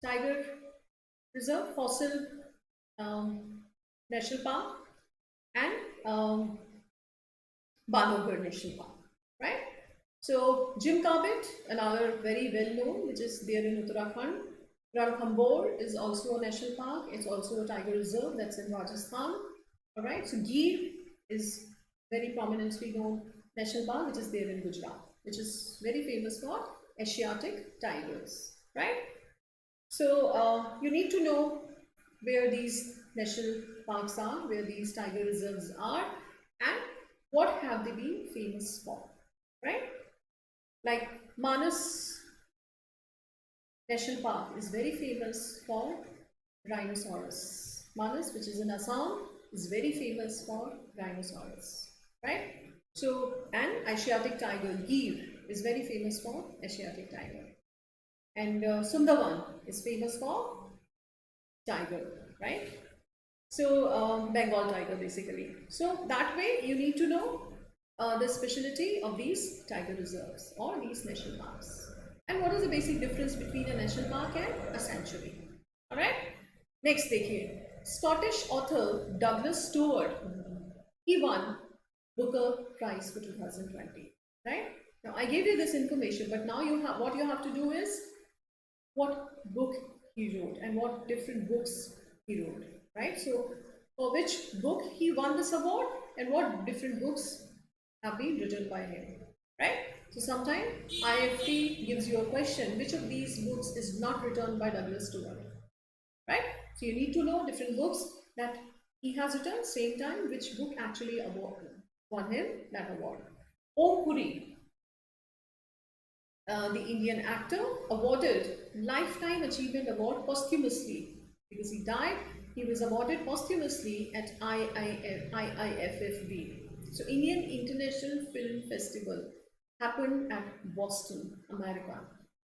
Tiger Reserve, Fossil National Park, and Banovgarh National Park, right? So Jim Corbett, another very well known, which is there in Uttarakhand. Ranthambore is also a national park. It's also a tiger reserve that's in Rajasthan. All right. So Gir is very prominently known national park, which is there in Gujarat, which is very famous for Asiatic tigers, right? So you need to know where these national parks are, where these tiger reserves are, and what have they been famous for, right? Like Manas National Park is very famous for rhinoceros. Manas, which is in Assam, is very famous for rhinoceros, right? So, and Asiatic tiger, Gir, is very famous for Asiatic tiger. And Sundarban is famous for tiger, right? So, Bengal tiger basically. So, that way you need to know the specialty of these tiger reserves or these national parks. And what is the basic difference between a national park and a sanctuary? Alright? Next, देखिए. Scottish author Douglas Stewart, he won Booker Prize for 2020. Right? Now, I gave you this information, but now what you have to do is what book he wrote and what different books he wrote. Right? So, for which book he won this award and what different books have been written by him, right? So sometimes IIFT gives you a question, which of these books is not written by Douglas Stewart, right? So you need to know different books that he has written, same time which book actually won him that award. Om Puri, the Indian actor, awarded Lifetime Achievement Award posthumously because he died. He was awarded posthumously at IIFFB. So Indian International Film Festival happened at Boston, America.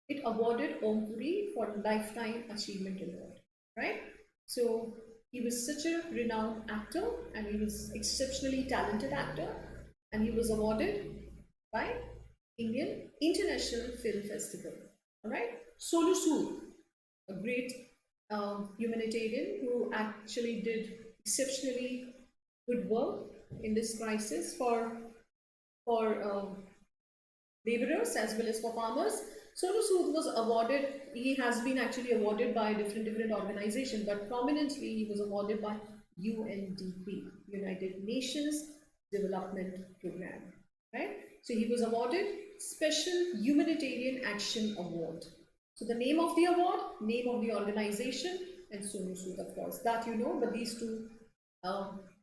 It awarded Om Puri for Lifetime Achievement Award, right? So he was such a renowned actor and he was exceptionally talented actor and he was awarded by Indian International Film Festival, all right? Solu Sood, a great humanitarian who actually did exceptionally good work in this crisis for laborers as well as for farmers. Sonu Sood was awarded, he has been actually awarded by different organizations, but prominently he was awarded by UNDP, United Nations Development Program, right? So he was awarded Special Humanitarian Action Award. So the name of the award, name of the organization, and Sonu Sood, of course, that you know, but these two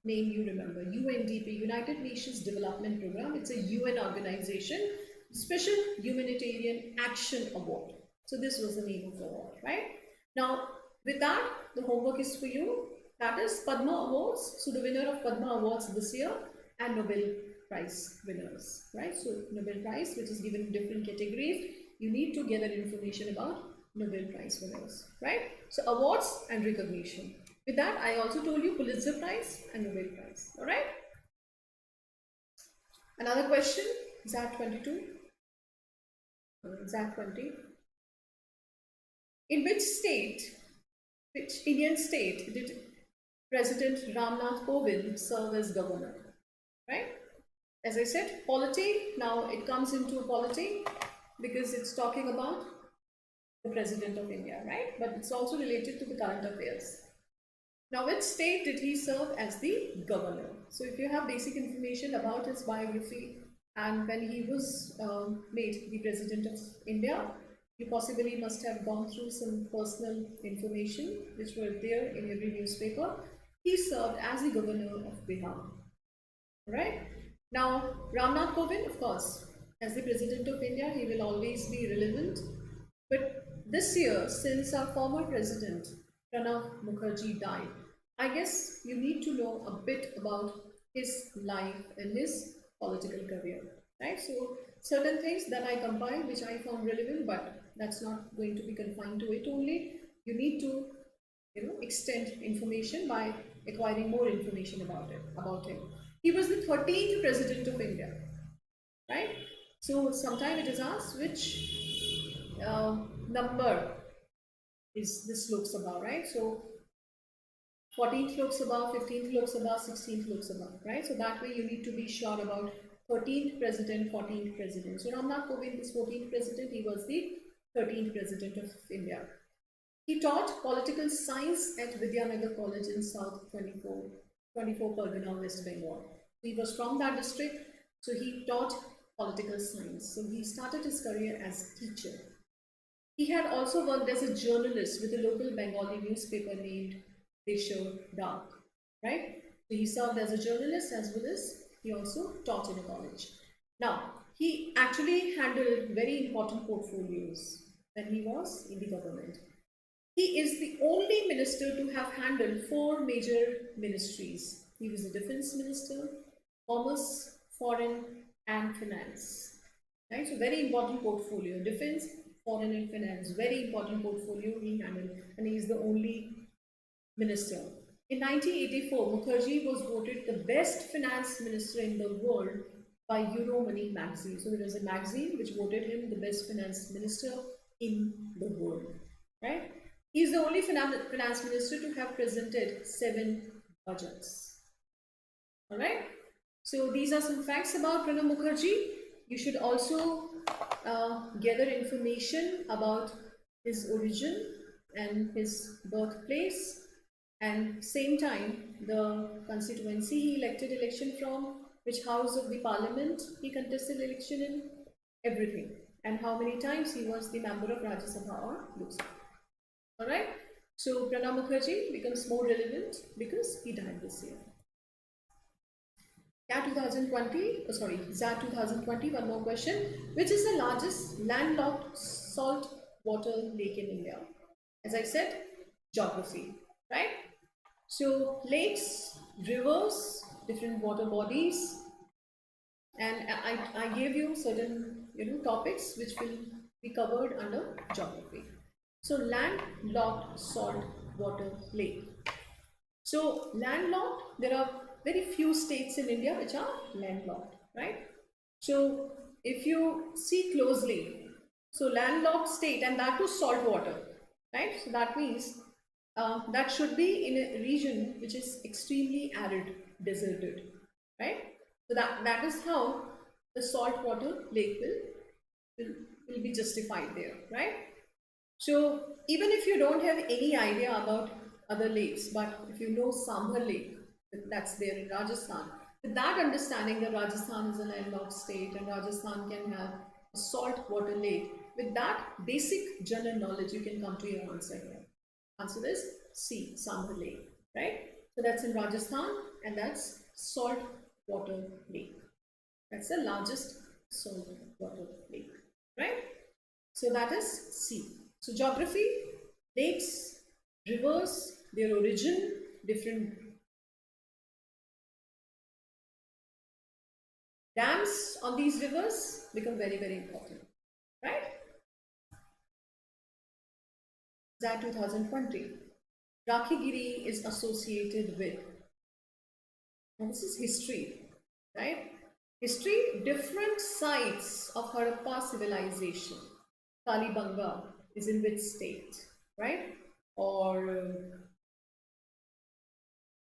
name you remember. UNDP, United Nations Development Program. It's a UN organization. Special Humanitarian Action Award. So this was the name of the award, right? Now, with that, the homework is for you. That is Padma Awards. So the winner of Padma Awards this year and Nobel Prize winners, right? So Nobel Prize, which is given in different categories, you need to gather information about Nobel Prize winners, right? So awards and recognition. With that, I also told you Pulitzer Prize and Nobel Prize, all right? Another question, XAT 22. XAT 20. In which state, which Indian state did President Ramnath Kovind serve as governor, right? As I said, polity, now it comes into polity because it's talking about the President of India, right? But it's also related to the current affairs. Now, which state did he serve as the governor? So if you have basic information about his biography and when he was made the President of India, You possibly must have gone through some personal information which were there in every newspaper. He served as the governor of Bihar. Right? Now, Ramnath Kovind, of course, as the President of India, he will always be relevant. But this year, since our former President, Pranab Mukherjee, died, I guess you need to know a bit about his life and his political career. Right? So, certain things that I compiled which I found relevant, but that's not going to be confined to it only. You need to extend information by acquiring more information about him. He was the 13th president of India, right? So sometime it is asked which number is this Lok Sabha, right? So 14th Lok Sabha, 15th Lok Sabha, 16th Lok Sabha, right? So that way you need to be sure about 13th president, 14th president. So Ramnath Kovind is 14th president, he was the 13th president of India. He taught political science at Vidyanagar College in South 24 Pargana, West Bengal. He was from that district, so he taught political science. So he started his career as teacher. He had also worked as a journalist with a local Bengali newspaper named Deshor Dak, right? So he served as a journalist as well as he also taught in a college. Now, he actually handled very important portfolios when he was in the government. He is the only minister to have handled 4 major ministries. He was the defense minister, commerce, foreign, and finance. Right? So very important portfolio. Defense, foreign, and finance. Very important portfolio he handled, and he is the only minister. In 1984, Mukherjee was voted the best finance minister in the world by Euromoney magazine. So there was a magazine which voted him the best finance minister in the world. Right? He is the only finance minister to have presented 7 budgets. All right. So these are some facts about Pranab Mukherjee. You should also gather information about his origin and his birthplace, and same time the constituency he elected election from, which house of the parliament he contested election in, everything, and how many times he was the member of Rajya Sabha or Lok Sabha. Alright, so Pranab Mukherjee becomes more relevant because he died this year. ZAT 2020, one more question. Which is the largest landlocked salt water lake in India? As I said, geography, right? So lakes, rivers, different water bodies, and I gave you certain topics which will be covered under geography. So landlocked salt water lake. So landlocked, there are very few states in India which are landlocked, right? So if you see closely, so landlocked state, and that too salt water, right? So that means that should be in a region which is extremely arid, deserted, right? So that is how the salt water lake will be justified there, right? So even if you don't have any idea about other lakes, but if you know Sambhar Lake, that's there in Rajasthan, with that understanding that Rajasthan is a landlocked state and Rajasthan can have a salt water lake, with that basic general knowledge, you can come to your answer here. Answer is C, Sambhar Lake, right? So that's in Rajasthan, and that's salt water lake. That's the largest salt water lake, right? So that is C. So geography, lakes, rivers, their origin, different dams on these rivers become very, very important, right? ZAT 2020. Rakhigiri is associated with, and this is history, right? History, different sites of Harappa civilization. Kalibanga is in which state, right? Or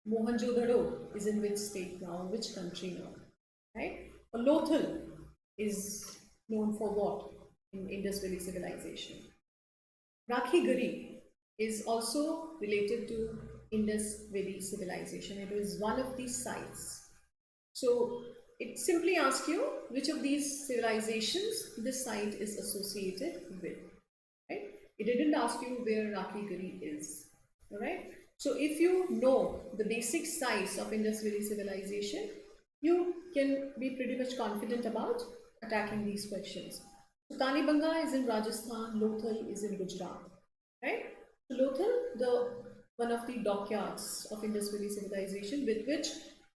Mohenjo-daro is in which state now, which country now, right? Or Lothal is known for what in Indus Valley civilization. Rakhigiri is also related to Indus Valley civilization. It is one of these sites. So it simply asks you which of these civilizations this site is associated with. didn't ask you where Rakhi Gari is. All right. So if you know the basic size of Indus Valley civilization, you can be pretty much confident about attacking these questions. So Kalibanga is in Rajasthan, Lothal is in Gujarat, right? So Lothal, one of the dockyards of Indus Valley civilization with which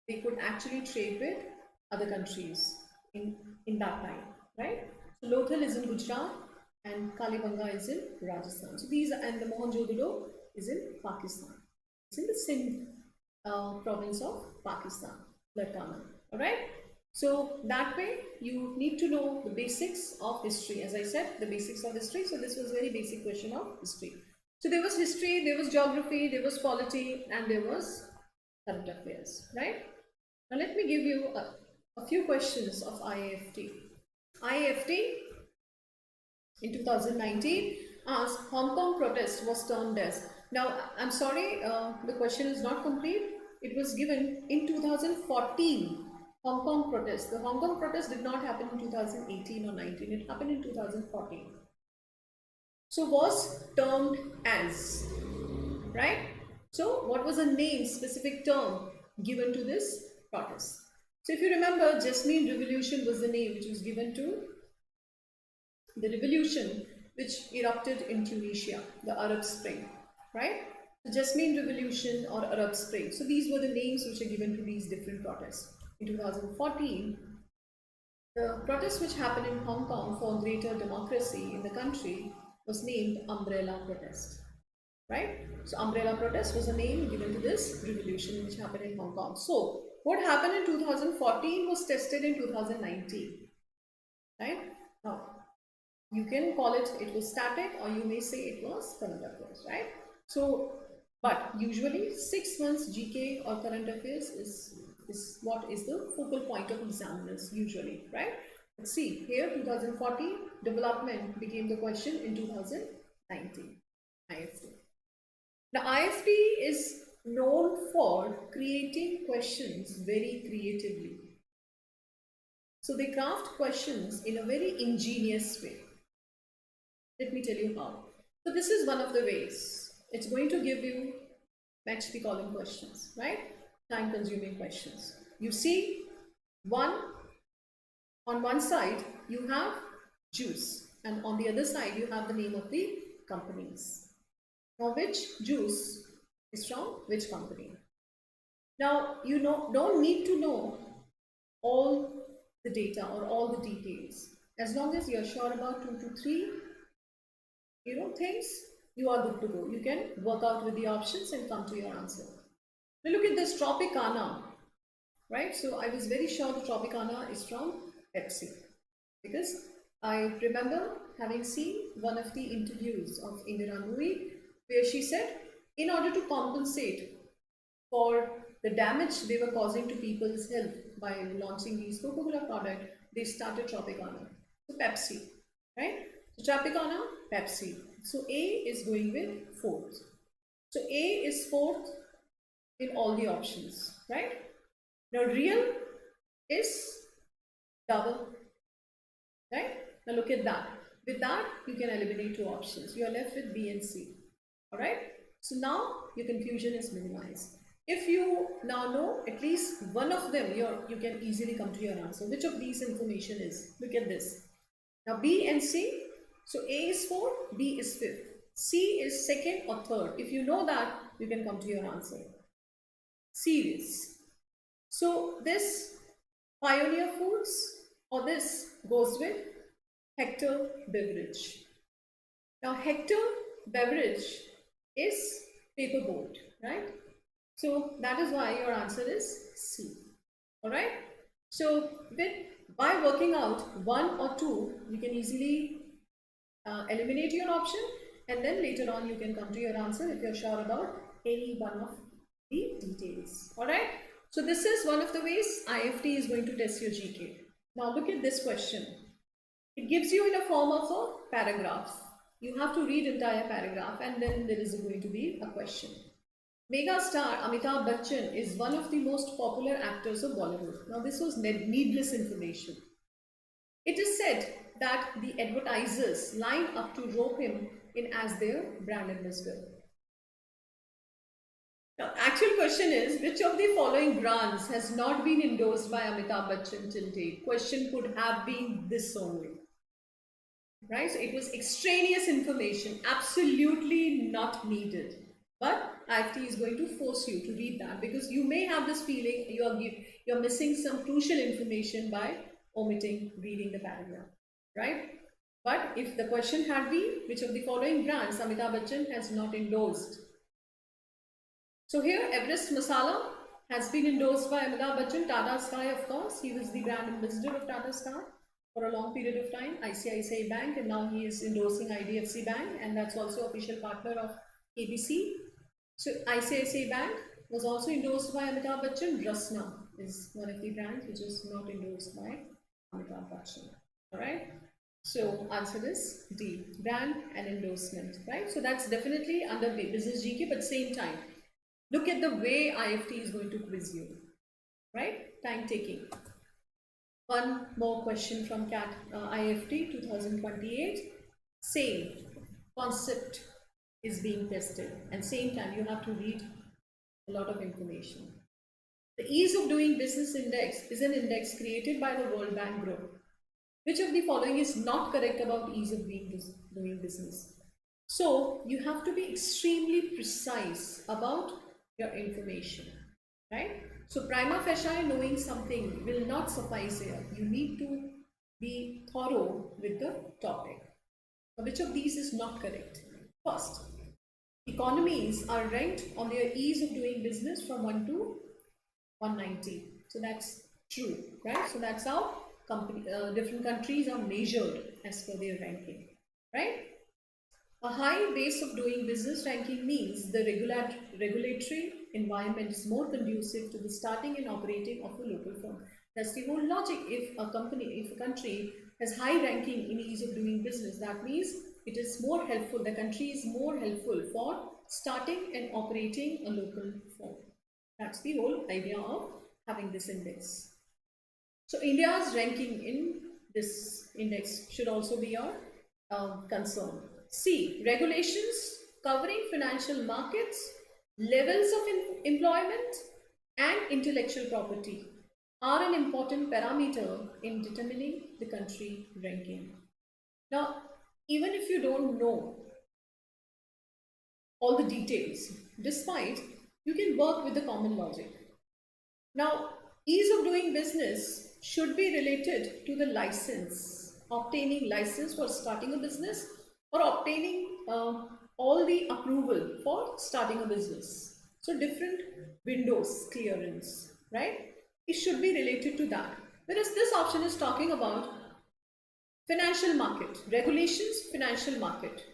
they could actually trade with other countries in that time, right? So Lothal is in Gujarat and Kalibanga is in Rajasthan. So these and the Mohenjo-daro is in Pakistan. It's in the Sindh province of Pakistan, Larkana. All right. So that way you need to know the basics of history. As I said, the basics of history. So this was a very basic question of history. So there was history, there was geography, there was polity, and there was current affairs. Right. Now let me give you a few questions of IIFT. IIFT in 2019 asked Hong Kong protest was termed as. Now I'm sorry, the question is not complete. It was given in 2014. Hong Kong protest. The Hong Kong protest did not happen in 2018 or 19. It happened in 2014. So was termed as, right? So what was a name, specific term given to this protest? So if you remember, Jasmine Revolution was the name which was given to the revolution which erupted in Tunisia, the Arab Spring, right? The Jasmine Revolution or Arab Spring. So these were the names which are given to these different protests. In 2014, the protest which happened in Hong Kong for greater democracy in the country was named Umbrella Protest, right? So Umbrella Protest was a name given to this revolution which happened in Hong Kong. So what happened in 2014 was tested in 2019, right? Now, you can call it was static, or you may say it was current affairs, right? So, but usually 6 months GK or current affairs is what is the focal point of examiners usually, right? Let's see, here 2014, development became the question in 2019, IIFT. Now IIFT is known for creating questions very creatively. So they craft questions in a very ingenious way. Let me tell you how. So this is one of the ways. It's going to give you match the column questions, right? Time consuming questions. You see, on one side you have juice, and on the other side you have the name of the companies. Now which juice is from which company? Now you don't need to know all the data or all the details. As long as you're sure about 2 to 3 things, you are good to go. You can work out with the options and come to your answer. Now look at this Tropicana, right? So I was very sure the Tropicana is from Pepsi, because I remember having seen one of the interviews of Indira Nooyi where she said in order to compensate for the damage they were causing to people's health by launching these Coca-Cola product, they started Tropicana. So Pepsi, right? So Tropicana, Pepsi. So A is going with 4th. So A is 4th in all the options, right? Now real is double, right? Now look at that. With that, you can eliminate 2 options. You are left with B and C, all right? So now your confusion is minimized. If you now know at least one of them, you can easily come to your answer. Which of these information is? Look at this. Now B and C. So A is 4, B is 5th. C is 2nd or 3rd. If you know that, you can come to your answer. Series. So this Pioneer Foods or this goes with Hector Beverage. Now Hector Beverage is paperboard, right? So that is why your answer is C. All right. So by working out 1 or 2, you can easily eliminate your option, and then later on you can come to your answer if you're sure about any one of the details. All right. So this is one of the ways IIFT is going to test your GK. Now look at this question. It gives you in a form of a paragraph. You have to read entire paragraph, and then there is going to be a question. Mega star Amitabh Bachchan is one of the most popular actors of Bollywood. Now this was needless information. It is said that the advertisers line up to rope him in as their brand ambassador. Now, actual question is, which of the following brands has not been endorsed by Amitabh Bachchan till date? Question could have been this only. Right? So it was extraneous information, absolutely not needed. But IIFT is going to force you to read that, because you may have this feeling you're missing some crucial information by omitting reading the paragraph, right? But if the question had been, which of the following brands Amitabh Bachchan has not endorsed? So here, Everest Masala has been endorsed by Amitabh Bachchan. Tata Sky, of course, he was the brand ambassador of Tata Sky for a long period of time. ICICI Bank, and now he is endorsing IDFC Bank, and that's also official partner of KBC. So ICICI Bank was also endorsed by Amitabh Bachchan. Rasna is one of the brands which is not endorsed by Amitabh Bachchan. All right. So answer is D, brand and endorsement, right? So that's definitely under business GK, but same time, look at the way IIFT is going to quiz you, right? Time taking. One more question from CAT IIFT 2028. Same concept is being tested, and same time you have to read a lot of information. The Ease of Doing Business Index is an index created by the World Bank Group. Which of the following is not correct about ease of doing business? So you have to be extremely precise about your information, right? So prima facie knowing something will not suffice here. You need to be thorough with the topic. Which of these is not correct? First, economies are ranked on their ease of doing business from 1 to 190. So that's true, right? So that's how different countries are measured as per their ranking, right? A high base of doing business ranking means the regulatory environment is more conducive to the starting and operating of a local firm. That's the whole logic. If a country has high ranking in ease of doing business, that means it is more helpful, the country is more helpful for starting and operating a local firm. That's the whole idea of having this index. So India's ranking in this index should also be your concern. C, regulations covering financial markets, levels of employment and intellectual property are an important parameter in determining the country ranking. Now, even if you don't know all the details, despite, you can work with the common logic. Now, ease of doing business should be related to the license, obtaining license for starting a business or obtaining all the approval for starting a business. So different windows clearance, right? It should be related to that. Whereas this option is talking about financial market, regulations, financial market,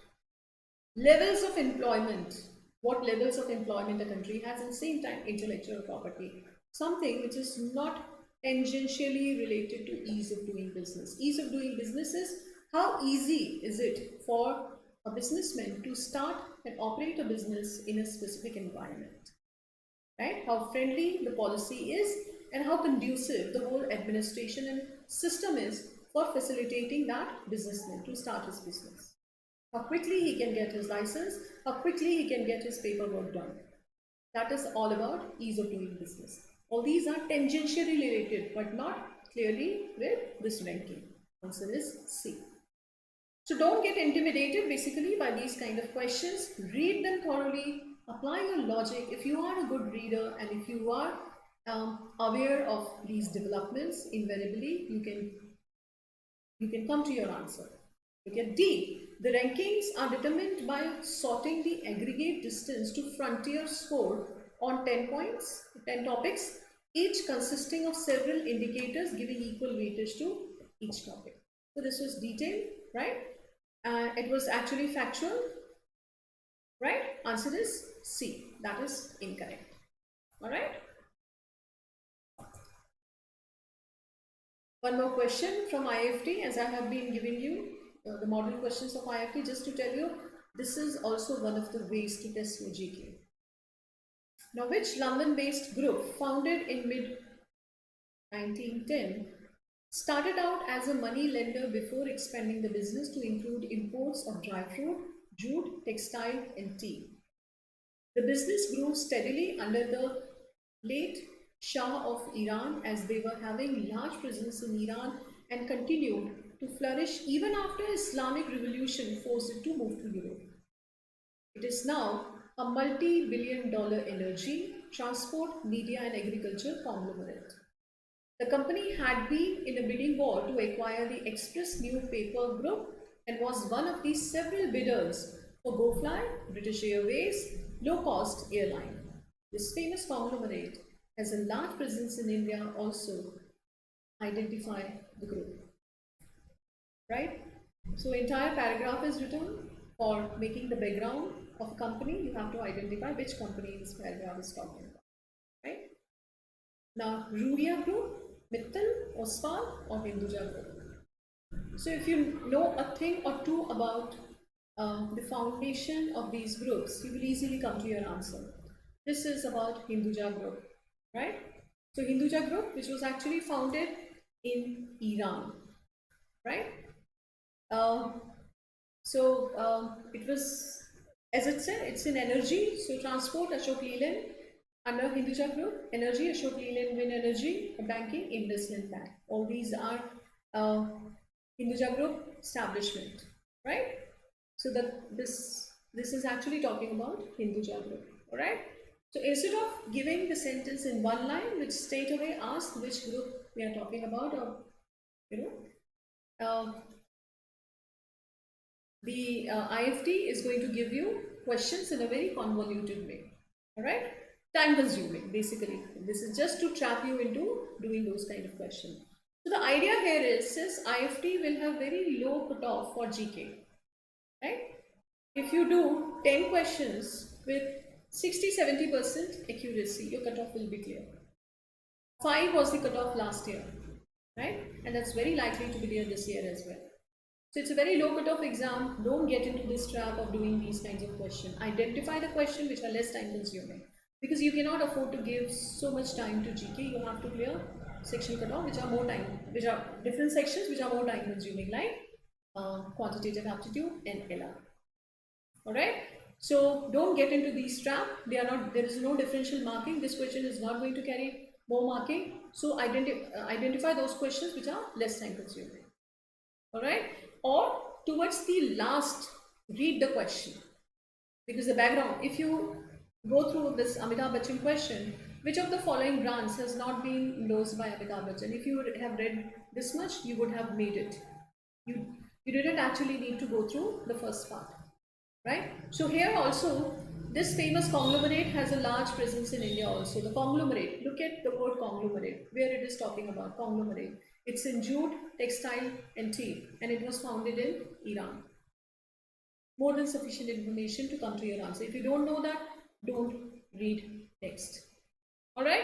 levels of employment, what levels of employment a country has, and same time intellectual property, something which is not tangentially related to ease of doing business. Ease of doing business is how easy is it for a businessman to start and operate a business in a specific environment, right? How friendly the policy is and how conducive the whole administration and system is for facilitating that businessman to start his business. How quickly he can get his license, how quickly he can get his paperwork done. That is all about ease of doing business. All these are tangentially related, but not clearly with this ranking. Answer is C. So don't get intimidated basically by these kind of questions. Read them thoroughly, apply your logic. If you are a good reader and if you are aware of these developments, invariably you can come to your answer. Look at D. The rankings are determined by sorting the aggregate distance to frontier score on 10 points, 10 topics, each consisting of several indicators giving equal weightage to each topic. So this was detailed, right? It was actually factual, right? Answer is C. That is incorrect. All right. One more question from IIFT, as I have been giving you the model questions of IIFT, just to tell you, this is also one of the ways to test your GK. Now, which London-based group founded in mid-1910 started out as a money lender before expanding the business to include imports of dry fruit, jute, textile, and tea. The business grew steadily under the late Shah of Iran, as they were having large presence in Iran and continued to flourish even after Islamic revolution forced it to move to Europe. It is now a multi-billion-dollar energy, transport, media and agriculture conglomerate. The company had been in a bidding war to acquire the Express Newspaper Group and was one of the several bidders for GoFly, British Airways, low-cost airline. This famous conglomerate has a large presence in India also. Identify the group, right? So entire paragraph is written for making the background of a company. You have to identify which company this paragraph is talking about, right? Now, Ruria Group, Mittal, Oswal or Hinduja Group. So if you know a thing or two about the foundation of these groups, you will easily come to your answer. This is about Hinduja Group, right? So Hinduja Group, which was actually founded in Iran, right? It was, as it said, it's in energy. So transport, Ashok Leyland, under Hinduja Group, energy, Ashok Leyland, wind energy, banking, investment bank. All these are Hinduja Group establishment, right? So this is actually talking about Hinduja Group, all right? So instead of giving the sentence in one line, which straight away ask which group we are talking about, or the IIFT is going to give you questions in a very convoluted way, all right? Time consuming, basically. This is just to trap you into doing those kind of questions. So the idea here is, since IIFT will have very low cutoff for GK, right? If you do 10 questions with 60-70% accuracy, your cutoff will be clear. 5 was the cutoff last year, right? And that's very likely to be there this year as well. So it's a very low cutoff exam. Don't get into this trap of doing these kinds of questions. Identify the questions which are less time consuming, because you cannot afford to give so much time to GK. You have to clear section cutoff which are more time, which are different sections which are more time consuming, like quantitative aptitude and LR. All right. So don't get into these trap. They are not. There is no differential marking. This question is not going to carry more marking. So identify those questions which are less time consuming. All right. Or towards the last, read the question, because the background. If you go through this Amitabh Bachchan question, which of the following brands has not been endorsed by Amitabh Bachchan? If you have read this much, you would have made it. You didn't actually need to go through the first part, right? So here also, this famous conglomerate has a large presence in India also. The conglomerate, look at the word conglomerate, where it is talking about conglomerate. It's in jute, textile and tea, and it was founded in Iran. More than sufficient information to come to your answer. If you don't know that, don't read text. All right.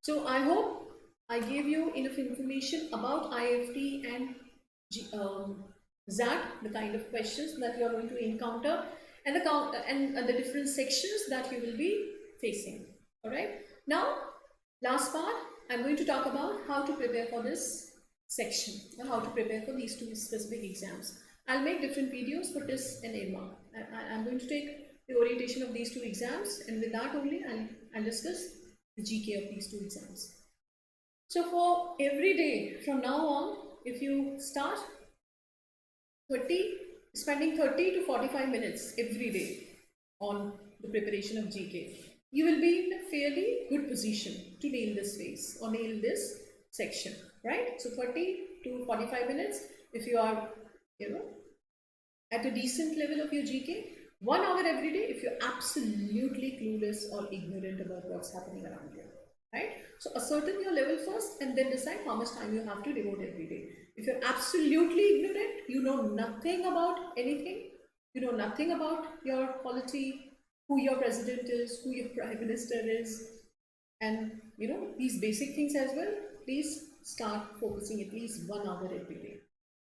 So I hope I gave you enough information about IIFT and XAT, the kind of questions that you are going to encounter, and the different sections that you will be facing. All right. Now, last part, I'm going to talk about how to prepare for this section, or how to prepare for these two specific exams. I'll make different videos for TIS and IRMA. I'm going to take the orientation of these two exams, and with that only I'll discuss the GK of these two exams. So for every day from now on, if you start spending 30 to 45 minutes every day on the preparation of GK, you will be in a fairly good position to nail this phase or nail this section, right? So 30 to 45 minutes, if you are, at a decent level of your GK, 1 hour every day if you're absolutely clueless or ignorant about what's happening around you, right? So ascertain your level first and then decide how much time you have to devote every day. If you're absolutely ignorant, you know nothing about anything, you know nothing about your polity, who your president is, who your prime minister is, and these basic things as well, please start focusing at least 1 hour every day.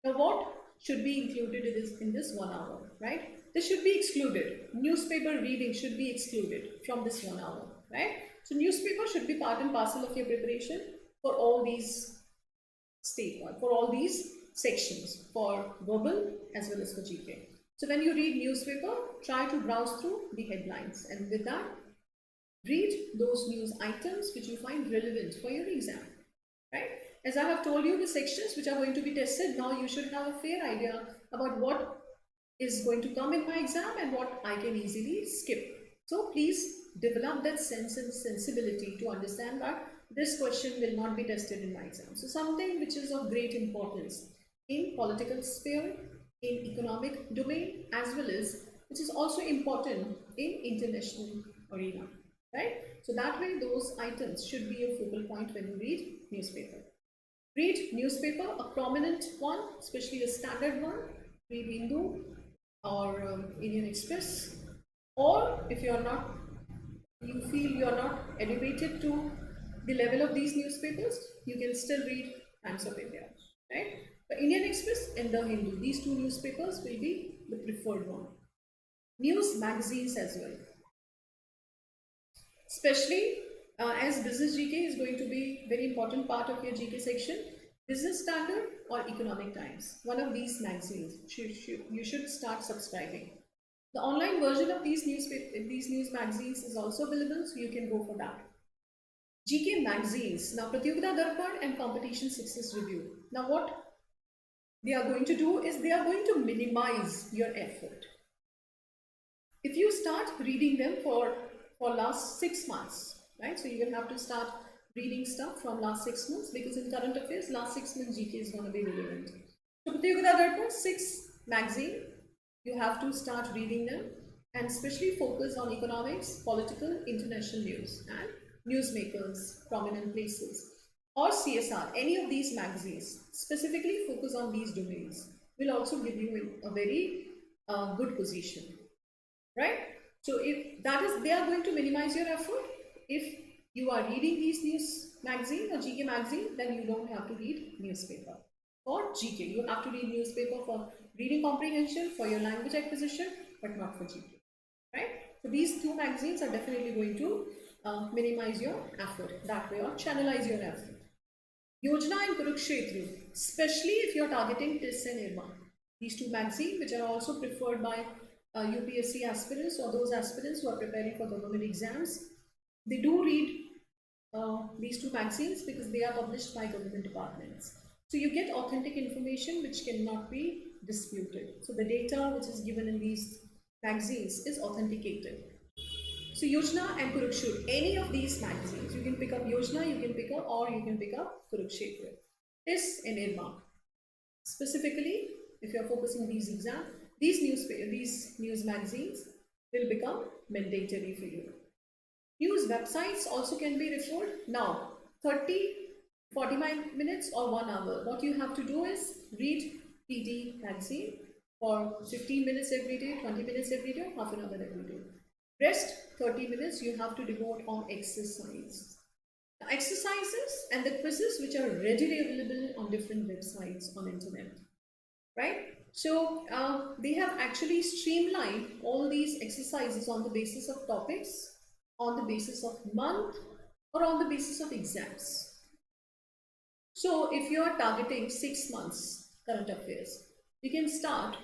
Now what should be included in this 1 hour, right? This should be excluded. Newspaper reading should be excluded from this 1 hour, right? So newspaper should be part and parcel of your preparation for all these sections, for verbal as well as for GK. So when you read newspaper, try to browse through the headlines, and with that, read those news items which you find relevant for your exam, right? As I have told you, the sections which are going to be tested, now you should have a fair idea about what is going to come in my exam and what I can easily skip. So please develop that sense and sensibility to understand that this question will not be tested in my exam. So something which is of great importance in political sphere, in economic domain, as well as which is also important in international arena, right? So that way those items should be a focal point when you read newspaper. Read newspaper, a prominent one, especially a standard one. Read Hindu or Indian Express. Or if you feel you are not elevated to the level of these newspapers, you can still read Times of India, right? The Indian Express and the Hindu, these two newspapers will be the preferred one. News magazines as well. Especially as business GK is going to be a very important part of your GK section, Business Standard or Economic Times, one of these magazines you should start subscribing. The online version of these news magazines is also available, so you can go for that. GK magazines, now Pratyogita Darpan and Competition Success Review. Now what they are going to do is they are going to minimize your effort. If you start reading them for last 6 months, right? So you will have to start reading stuff from last 6 months, because in current affairs, last 6 months GK is going to be relevant. So Pratyogita Darpan, 6 magazine, you have to start reading them and especially focus on economics, political, international news and newsmakers, prominent places, or CSR. Any of these magazines specifically focus on these domains will also give you a very good position, right? So if that is, they are going to minimize your effort. If you are reading these news magazine or GK magazine, then you don't have to read newspaper. For GK, you have to read newspaper for reading comprehension, for your language acquisition, but not for GK, right? So these two magazines are definitely going to minimize your effort that way, or channelize your effort. Yojana and Kurukshetra, especially if you're targeting TIS and IRMA. These two magazines, which are also preferred by UPSC aspirants or those aspirants who are preparing for government exams, they do read these two magazines because they are published by government departments. So you get authentic information which cannot be disputed. So the data which is given in these magazines is authenticated. So Yojana and Kurukshetra, any of these magazines, you can pick up Yojana, you can pick up, or you can pick up Kurukshetra. TIS and IRMA. Specifically, if you are focusing these exams, these news magazines will become mandatory for you. News websites also can be referred. Now, 30, 45 minutes or 1 hour. What you have to do is read PD magazine for 15 minutes every day, 20 minutes every day, half an hour every day. Rest 30 minutes you have to devote on exercise. Now, exercises and the quizzes which are readily available on different websites on internet, right? So they have actually streamlined all these exercises on the basis of topics, on the basis of month, or on the basis of exams. So if you are targeting 6 months current affairs, you can start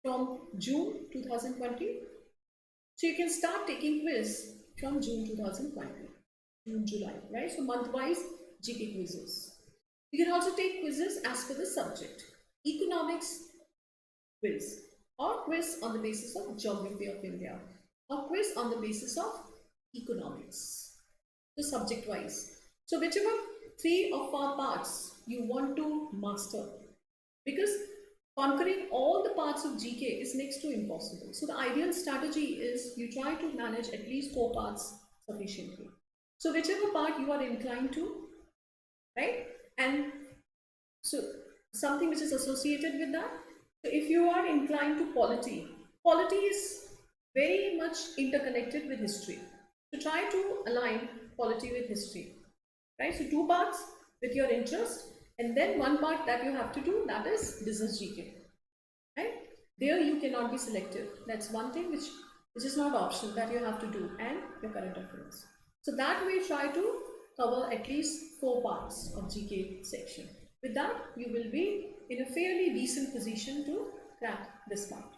from June 2020. So you can start taking quiz from June 2020, June, July, right? So month-wise GK quizzes. You can also take quizzes as per the subject. Economics quiz, or quiz on the basis of geography of India, or quiz on the basis of economics. So subject-wise. So whichever 3 or 4 parts you want to master, because conquering all the parts of GK is next to impossible. So the ideal strategy is you try to manage at least 4 parts sufficiently. So whichever part you are inclined to, right? And so something which is associated with that. So if you are inclined to polity, polity is very much interconnected with history. So try to align polity with history, right? So 2 parts with your interest, and then 1 part that you have to do, that is business GK, right? There you cannot be selective. That's one thing which is not optional, that you have to do, and your current affairs. So that way try to cover at least 4 parts of GK section. With that, you will be in a fairly decent position to crack this part.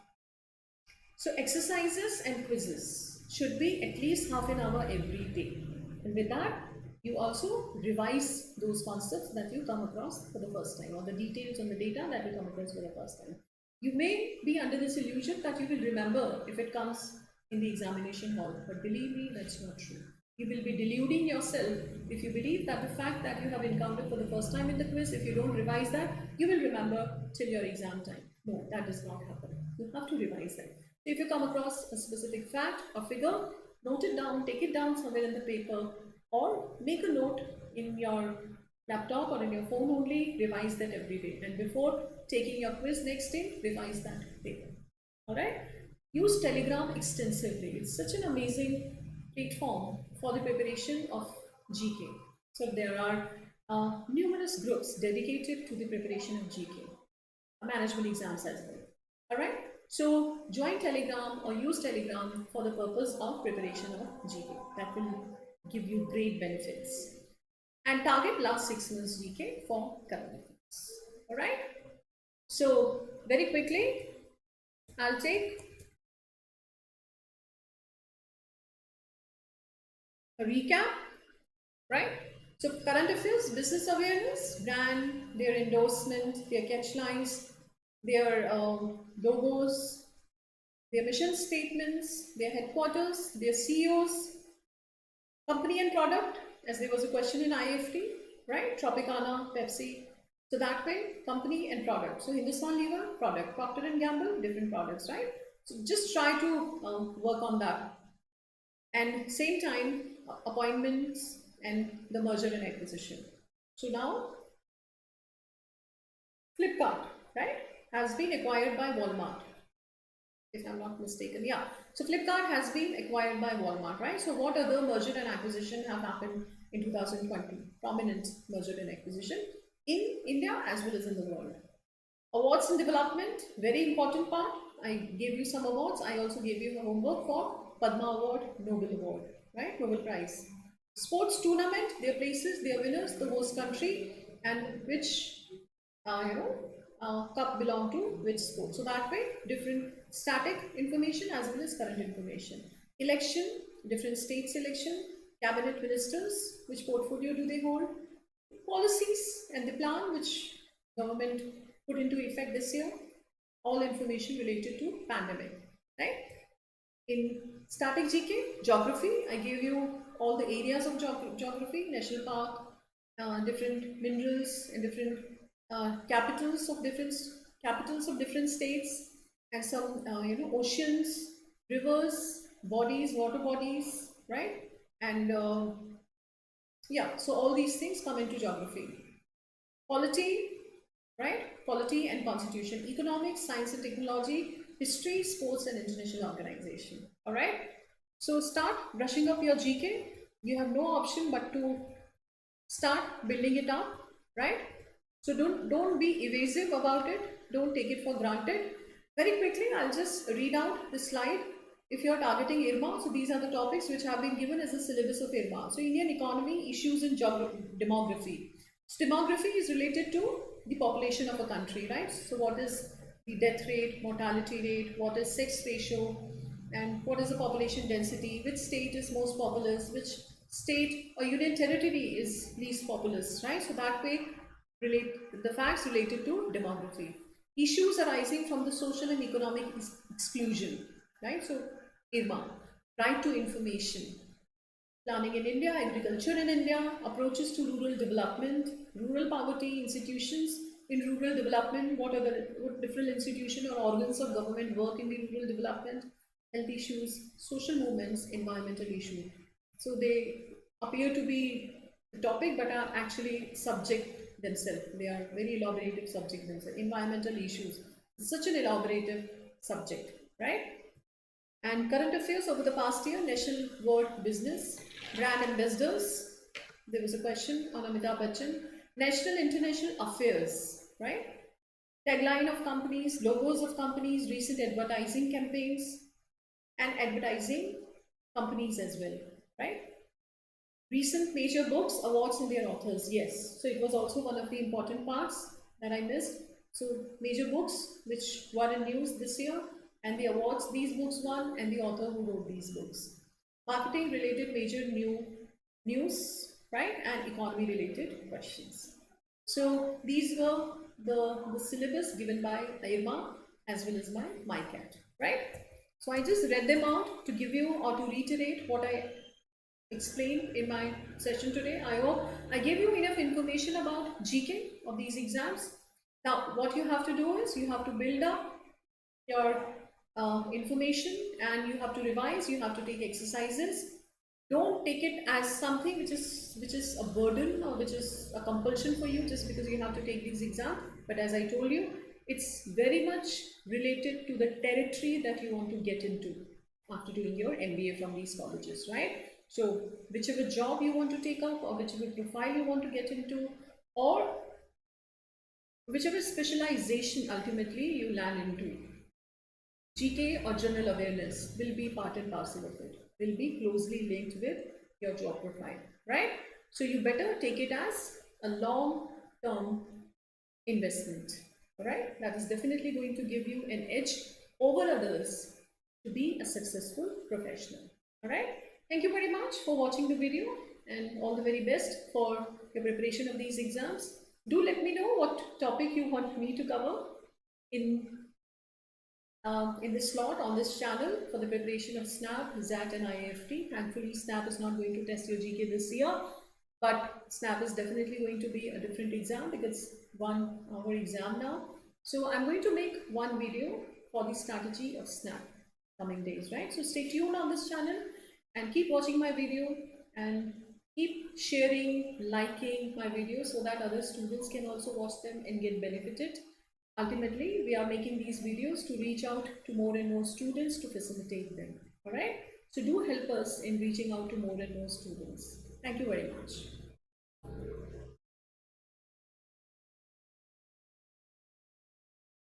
So exercises and quizzes should be at least half an hour every day. And with that, you also revise those concepts that you come across for the first time, or the details on the data that you come across for the first time. You may be under this illusion that you will remember if it comes in the examination hall, but believe me, that's not true. You will be deluding yourself if you believe that the fact that you have encountered for the first time in the quiz, if you don't revise that, you will remember till your exam time. No, that does not happen. You have to revise that. So if you come across a specific fact or figure, note it down, take it down somewhere in the paper, or make a note in your laptop or in your phone only, revise that every day. And before taking your quiz next day, revise that paper. Alright? Use Telegram extensively. It's such an amazing platform for the preparation of GK. So there are numerous groups dedicated to the preparation of GK, management exams as well. Alright? So join Telegram or use Telegram for the purpose of preparation of GK. That will give you great benefits. And target last 6 months GK for current affairs. Alright? So very quickly, I'll take a recap, right? So current affairs, business awareness, brand, their endorsement, their catchlines, their logos, their mission statements, their headquarters, their CEOs, company and product, as there was a question in IIFT, right? Tropicana, Pepsi. So that way, company and product. So Hindustan Lever, product. Procter & Gamble, different products, right? So just try to work on that. And same time, appointments and the merger and acquisition. So now, Flipkart, right, has been acquired by Walmart, if I'm not mistaken. Yeah. So Flipkart has been acquired by Walmart, right? So what other merger and acquisition have happened in 2020? Prominent merger and acquisition in India as well as in the world. Awards and development, very important part. I gave you some awards. I also gave you homework for Padma Award, Nobel Award, right? Nobel Prize. Sports tournament, their places, their winners, the host country, and which cup belong to which sport. So that way, different static information as well as current information. Election, different states election, cabinet ministers, which portfolio do they hold, policies and the plan which government put into effect this year, all information related to pandemic, right? In static GK, geography, I gave you all the areas of geography, national park, different minerals and different capitals of different states, and some oceans, rivers, bodies, water bodies, right? And yeah, so all these things come into geography. Polity, right? Polity and constitution, economics, science and technology, history, sports and international organization. All right. So start brushing up your GK. You have no option but to start building it up, right? So don't be evasive about it. Don't take it for granted. Very quickly, I'll just read out the slide. If you're targeting IRMA, so these are the topics which have been given as a syllabus of IRMA. So Indian economy, issues in demography. So demography is related to the population of a country, right? So what is the death rate, mortality rate, what is sex ratio, and what is the population density, which state is most populous, which state or union territory is least populous, right? So that way, relate the facts related to demography. Issues arising from the social and economic exclusion, right? So IRMA, right to information, planning in India, agriculture in India, approaches to rural development, rural poverty, institutions in rural development, what different institutions or organs of government work in the rural development, health issues, social movements, environmental issues. So they appear to be the topic but are actually subject themselves. They are very elaborative subject themselves. Environmental issues, such an elaborative subject, right? And current affairs over the past year, national word business, brand ambassadors. There was a question on Amitabh Bachchan. National international affairs, right? Tagline of companies, logos of companies, recent advertising campaigns, and advertising companies as well, right? Recent major books, awards and their authors, yes. So it was also one of the important parts that I missed. So major books which were in news this year, and the awards these books won, and the author who wrote these books. Marketing related major news, right, and economy related questions. So these were the syllabus given by IIMA as well as my MyCat, right? So I just read them out to give you or to reiterate what I explained in my session today. I hope I gave you enough information about GK of these exams. Now, what you have to do is you have to build up your information, and you have to revise, you have to take exercises. Don't take it as something which is a burden or which is a compulsion for you just because you have to take these exams. But as I told you, it's very much related to the territory that you want to get into after doing your MBA from these colleges, right? So whichever job you want to take up, or whichever profile you want to get into, or whichever specialization ultimately you land into, GK or general awareness will be part and parcel of it, will be closely linked with your job profile, right? So you better take it as a long-term investment, all right? That is definitely going to give you an edge over others to be a successful professional, all right? Thank you very much for watching the video, and all the very best for your preparation of these exams. Do let me know what topic you want me to cover in this slot on this channel for the preparation of SNAP, XAT and IIFT. Thankfully, SNAP is not going to test your GK this year, but SNAP is definitely going to be a different exam because it's 1 hour exam now. So I'm going to make one video for the strategy of SNAP coming days, right? So stay tuned on this channel and keep watching my video, and keep sharing, liking my videos so that other students can also watch them and get benefited. Ultimately, we are making these videos to reach out to more and more students to facilitate them. All right. So do help us in reaching out to more and more students. Thank you very much.